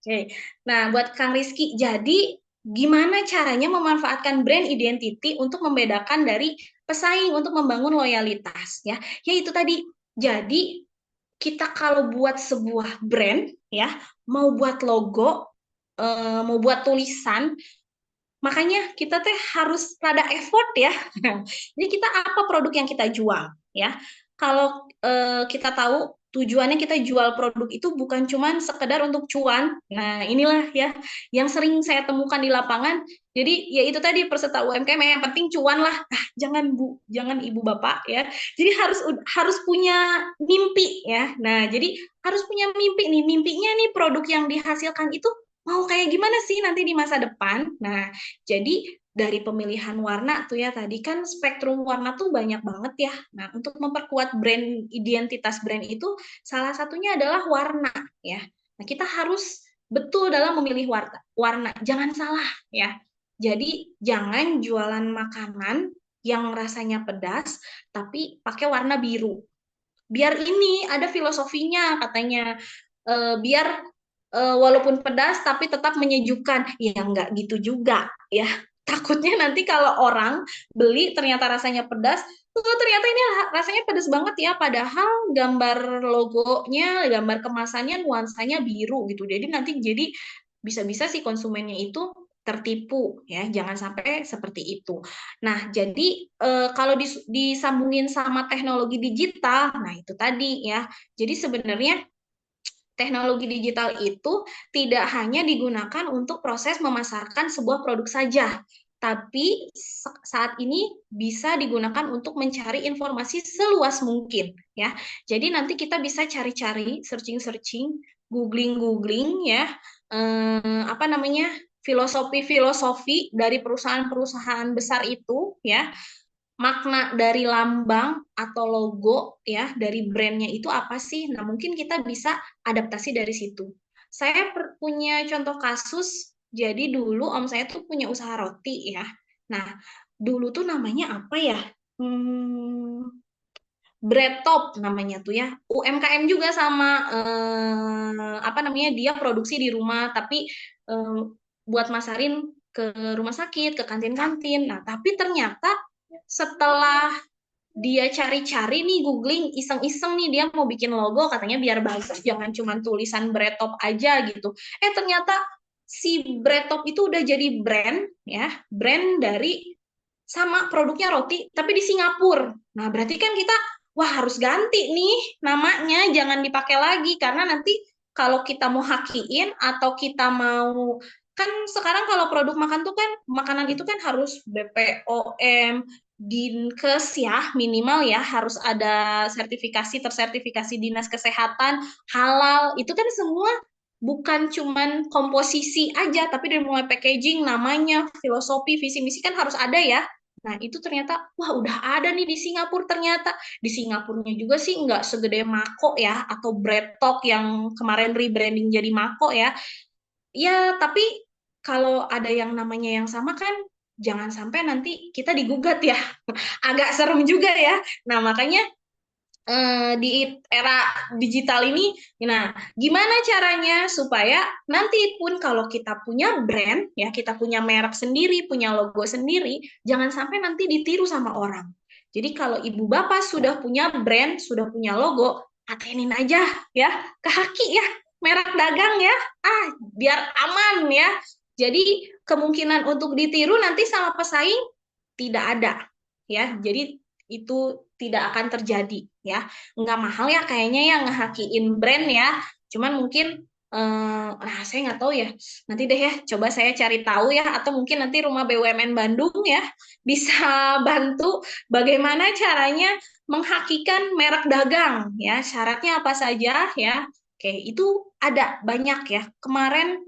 Oke. Nah, buat Kang Rizky, jadi gimana caranya memanfaatkan brand identity untuk membedakan dari pesaing untuk membangun loyalitas ya? Ya itu tadi. Jadi kita kalau buat sebuah brand ya, mau buat logo, mau buat tulisan, makanya kita teh harus rada effort ya. Jadi kita apa produk yang kita jual ya? Kalau kita tahu tujuannya kita jual produk itu bukan cuman sekedar untuk cuan. Nah, inilah ya yang sering saya temukan di lapangan. Jadi ya itu tadi peserta UMKM yang penting cuan lah. Ah, jangan Bu, jangan Ibu Bapak ya. Jadi harus punya mimpi ya. Nah, jadi harus punya mimpi nih. Mimpinya nih produk yang dihasilkan itu mau kayak gimana sih nanti di masa depan. Nah, jadi dari pemilihan warna tuh ya tadi kan spektrum warna tuh banyak banget ya. Nah, untuk memperkuat brand identitas brand itu salah satunya adalah warna ya. Nah, kita harus betul dalam memilih warna. Warna jangan salah ya. Jadi jangan jualan makanan yang rasanya pedas tapi pakai warna biru. Biar ini ada filosofinya katanya. Biar walaupun pedas tapi tetap menyejukkan. Ya nggak gitu juga ya. Takutnya nanti kalau orang beli ternyata rasanya pedas, ternyata ini rasanya pedas banget ya. Padahal gambar logonya, gambar kemasannya nuansanya biru gitu. Jadi bisa-bisa si konsumennya itu tertipu ya. Jangan sampai seperti itu. Nah, jadi kalau disambungin sama teknologi digital, nah itu tadi ya. Jadi sebenarnya teknologi digital itu tidak hanya digunakan untuk proses memasarkan sebuah produk saja, tapi saat ini bisa digunakan untuk mencari informasi seluas mungkin ya. Jadi nanti kita bisa cari-cari, searching-searching, googling-googling ya, filosofi-filosofi dari perusahaan-perusahaan besar itu ya, makna dari lambang atau logo ya dari brandnya itu apa sih? Nah, mungkin kita bisa adaptasi dari situ. Saya punya contoh kasus Jadi dulu om saya tuh punya usaha roti ya. Nah, dulu tuh namanya apa ya? Hmm, Bread Top namanya tuh ya. UMKM juga sama apa namanya? Dia produksi di rumah tapi eh, buat masarin ke rumah sakit, ke kantin-kantin. Nah, tapi ternyata setelah dia cari-cari nih googling iseng-iseng nih dia mau bikin logo katanya biar bagus jangan cuma tulisan Bread Top aja gitu. Ternyata si Bread Top itu udah jadi brand ya, brand dari sama produknya roti tapi di Singapura. Nah, berarti kan kita wah harus ganti nih namanya, jangan dipakai lagi karena nanti kalau kita mau hakiin atau kita mau kan sekarang kalau produk makan tuh kan makanan itu kan harus BPOM, Dinkes ya minimal ya harus ada sertifikasi tersertifikasi dinas kesehatan halal itu kan semua bukan cuman komposisi aja tapi dari mulai packaging namanya filosofi visi misi kan harus ada ya. Nah, itu ternyata, wah udah ada nih di Singapura ternyata. Di Singapurnya juga sih nggak segede Mako ya, atau Bread Talk yang kemarin rebranding jadi Mako ya. Ya, tapi kalau ada yang namanya yang sama kan, jangan sampai nanti kita digugat ya. Agak serem juga ya. Nah, makanya di era digital ini, nah gimana caranya supaya nanti pun kalau kita punya brand, ya kita punya merek sendiri, punya logo sendiri, jangan sampai nanti ditiru sama orang. Jadi kalau ibu bapak sudah punya brand, sudah punya logo, patenin aja ya, ke haki ya, merek dagang ya, biar aman ya. Jadi kemungkinan untuk ditiru nanti sama pesaing tidak ada ya. Jadi itu tidak akan terjadi ya. Nggak mahal ya kayaknya yang ngehakiin brand ya. Cuman mungkin nah saya nggak tahu ya. Nanti deh ya, coba saya cari tahu ya. Atau mungkin nanti Rumah BUMN Bandung ya bisa bantu bagaimana caranya menghakikan merek dagang ya. Syaratnya apa saja ya. Oke, itu ada banyak ya. Kemarin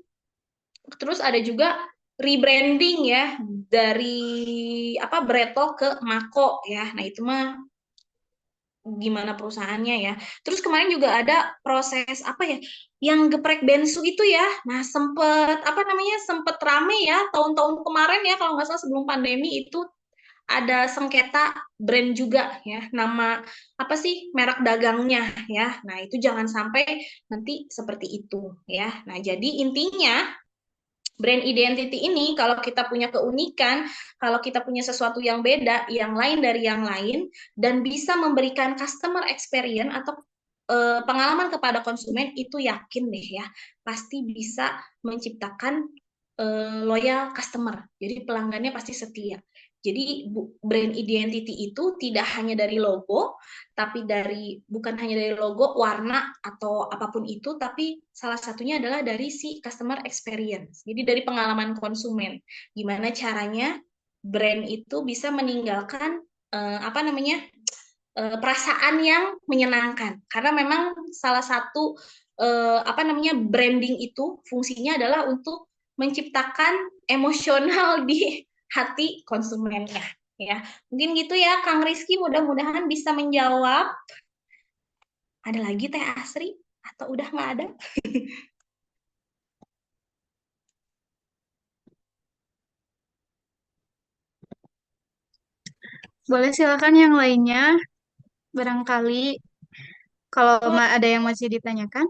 terus ada juga rebranding ya dari apa Breto ke Mako ya. Nah, itu mah gimana perusahaannya ya. Terus kemarin juga ada proses apa ya yang geprek bensu itu ya. Nah, sempet apa namanya? Sempet rame ya tahun-tahun kemarin ya kalau nggak salah sebelum pandemi itu ada sengketa brand juga ya. Nama apa sih merek dagangnya ya. Nah, itu jangan sampai nanti seperti itu ya. Nah, jadi intinya brand identity ini kalau kita punya keunikan, kalau kita punya sesuatu yang beda, yang lain dari yang lain, dan bisa memberikan customer experience atau pengalaman kepada konsumen, itu yakin deh ya, pasti bisa menciptakan loyal customer. Jadi pelanggannya pasti setia. Jadi brand identity itu tidak hanya dari logo, tapi bukan hanya dari logo, warna atau apapun itu, tapi salah satunya adalah dari si customer experience. Jadi dari pengalaman konsumen, gimana caranya brand itu bisa meninggalkan apa namanya perasaan yang menyenangkan. Karena memang salah satu apa namanya branding itu fungsinya adalah untuk menciptakan emosional di hati konsumennya ya. Mungkin gitu ya Kang Rizky, mudah-mudahan bisa menjawab. Ada lagi Teh Asri atau udah nggak ada? Boleh silakan yang lainnya, barangkali kalau Oh, ada yang masih ditanyakan.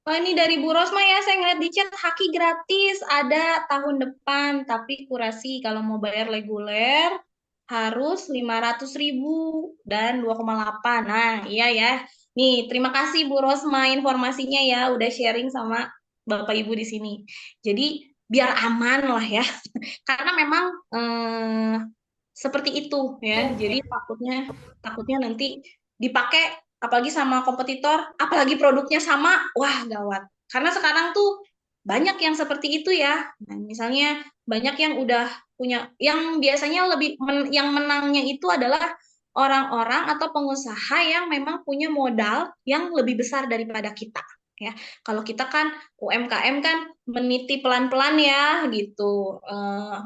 oh, ini dari Bu Rosma ya, saya ngeliat di chat Haki gratis ada tahun depan, tapi kurasi kalau mau bayar reguler harus 500.000 dan 2,8. Nah, iya ya. Nih, terima kasih Bu Rosma informasinya ya, udah sharing sama Bapak Ibu di sini. Jadi biar aman lah ya, karena memang seperti itu ya. Jadi takutnya takutnya nanti dipakai apalagi sama kompetitor, apalagi produknya sama, wah gawat. Karena sekarang tuh banyak yang seperti itu ya. Nah, misalnya banyak yang udah punya, yang biasanya yang menangnya itu adalah orang-orang atau pengusaha yang memang punya modal yang lebih besar daripada kita. Ya, kalau kita kan UMKM kan meniti pelan-pelan ya gitu.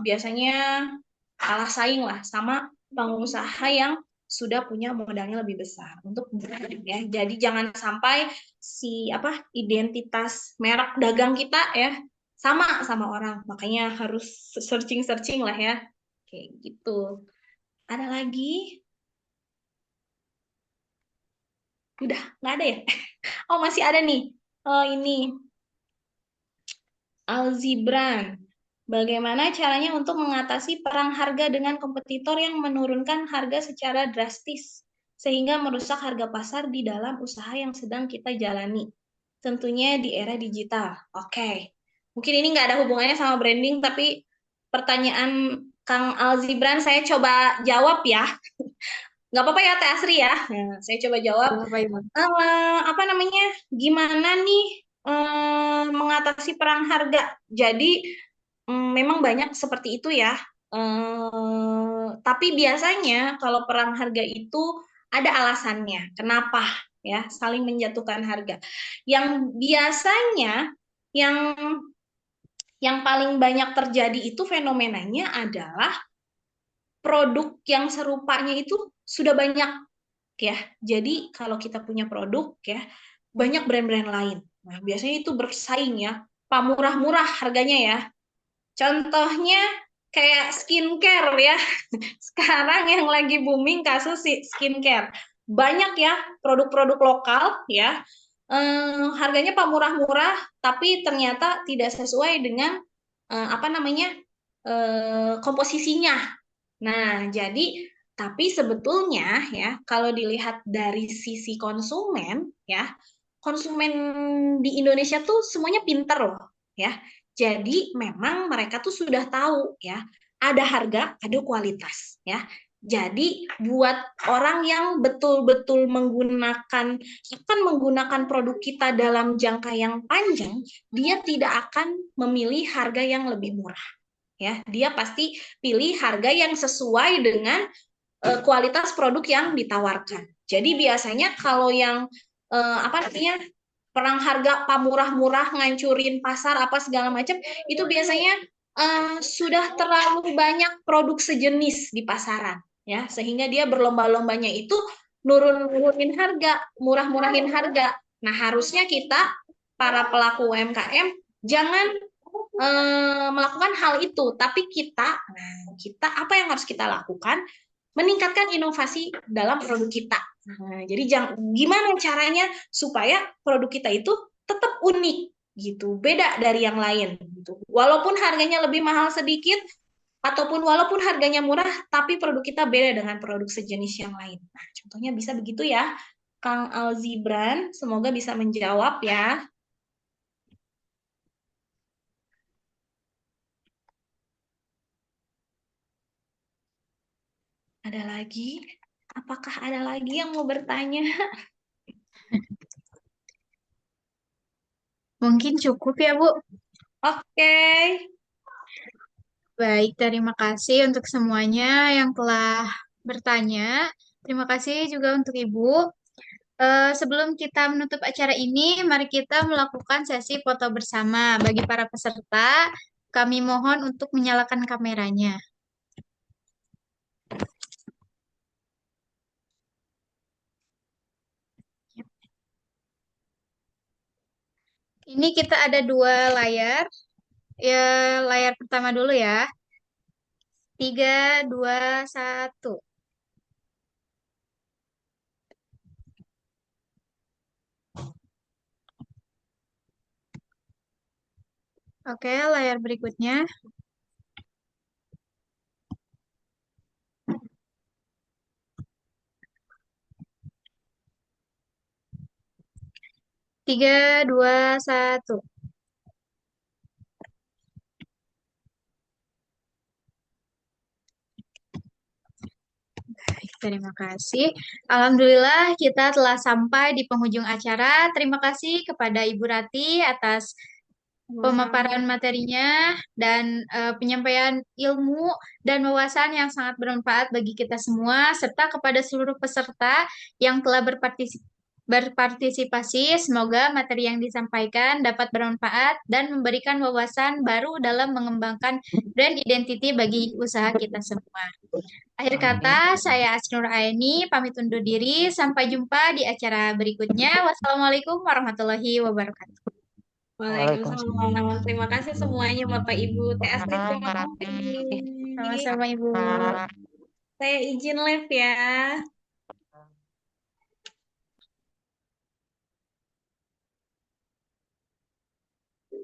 Biasanya kalah saing lah sama pengusaha yang sudah punya modalnya lebih besar untuk ya. Jadi jangan sampai si apa identitas merek dagang kita ya sama orang. Makanya harus searching-searching lah ya. Kayak gitu. Ada lagi? Udah, nggak ada ya? Oh, masih ada nih. Oh, ini. Alzibran. Bagaimana caranya untuk mengatasi perang harga dengan kompetitor yang menurunkan harga secara drastis sehingga merusak harga pasar di dalam usaha yang sedang kita jalani? Tentunya di era digital. Oke. Mungkin ini nggak ada hubungannya sama branding, tapi pertanyaan Kang Alzibran saya coba jawab ya. Nggak apa-apa ya, Teh Asri ya. Nah, saya coba jawab. Bapak Ibu. Apa namanya? Gimana nih mengatasi perang harga? Jadi memang banyak seperti itu ya. Tapi biasanya kalau perang harga itu ada alasannya. Kenapa ya saling menjatuhkan harga? Yang biasanya yang yang paling banyak terjadi itu fenomenanya adalah produk yang serupanya itu sudah banyak ya. Jadi kalau kita punya produk ya, banyak brand-brand lain. Nah, biasanya itu bersaing ya. Pamurah-murah harganya ya. Contohnya kayak skincare ya. Sekarang yang lagi booming kasus skincare. Banyak ya produk-produk lokal ya. Harganya pamurah-murah tapi ternyata tidak sesuai dengan apa namanya komposisinya. Nah, jadi tapi sebetulnya ya kalau dilihat dari sisi konsumen ya, konsumen di Indonesia tuh semuanya pinter loh ya. Jadi memang mereka tuh sudah tahu ya, ada harga, ada kualitas ya. Jadi buat orang yang betul-betul akan menggunakan produk kita dalam jangka yang panjang, dia tidak akan memilih harga yang lebih murah ya. Dia pasti pilih harga yang sesuai dengan kualitas produk yang ditawarkan. Jadi biasanya kalau yang apa namanya perang harga pamurah-murah ngancurin pasar apa segala macam itu biasanya sudah terlalu banyak produk sejenis di pasaran ya sehingga dia berlomba-lombanya itu nurunin harga, murah-murahin harga. Nah, harusnya kita para pelaku UMKM jangan melakukan hal itu, tapi kita apa yang harus kita lakukan? Meningkatkan inovasi dalam produk kita. Nah, jadi gimana caranya supaya produk kita itu tetap unik gitu, beda dari yang lain gitu. Walaupun harganya lebih mahal sedikit ataupun walaupun harganya murah, tapi produk kita beda dengan produk sejenis yang lain. Nah, contohnya bisa begitu ya, Kang Alzibran. Semoga bisa menjawab ya. Ada lagi? Apakah ada lagi yang mau bertanya? Mungkin cukup ya, Bu. Oke. Baik, terima kasih untuk semuanya yang telah bertanya. Terima kasih juga untuk Ibu. Sebelum kita menutup acara ini, mari kita melakukan sesi foto bersama. Bagi para peserta, kami mohon untuk menyalakan kameranya. Ini kita ada dua layar. Ya, layar pertama dulu ya. 3, 2, 1. Oke, layar berikutnya. 3, 2, 1. Terima kasih. Alhamdulillah kita telah sampai di penghujung acara. Terima kasih kepada Ibu Rati atas pemaparan materinya dan penyampaian ilmu dan wawasan yang sangat bermanfaat bagi kita semua, serta kepada seluruh peserta yang telah berpartisipasi. Semoga materi yang disampaikan dapat bermanfaat dan memberikan wawasan baru dalam mengembangkan brand identity bagi usaha kita semua. Akhir kata, saya Asnur Aini pamit undur diri. Sampai jumpa di acara berikutnya. Wassalamualaikum warahmatullahi wabarakatuh. Waalaikumsalam. Terima kasih semuanya Bapak Ibu. Teh Astri, terima kasih. Sama-sama Ibu. Saya izin live ya.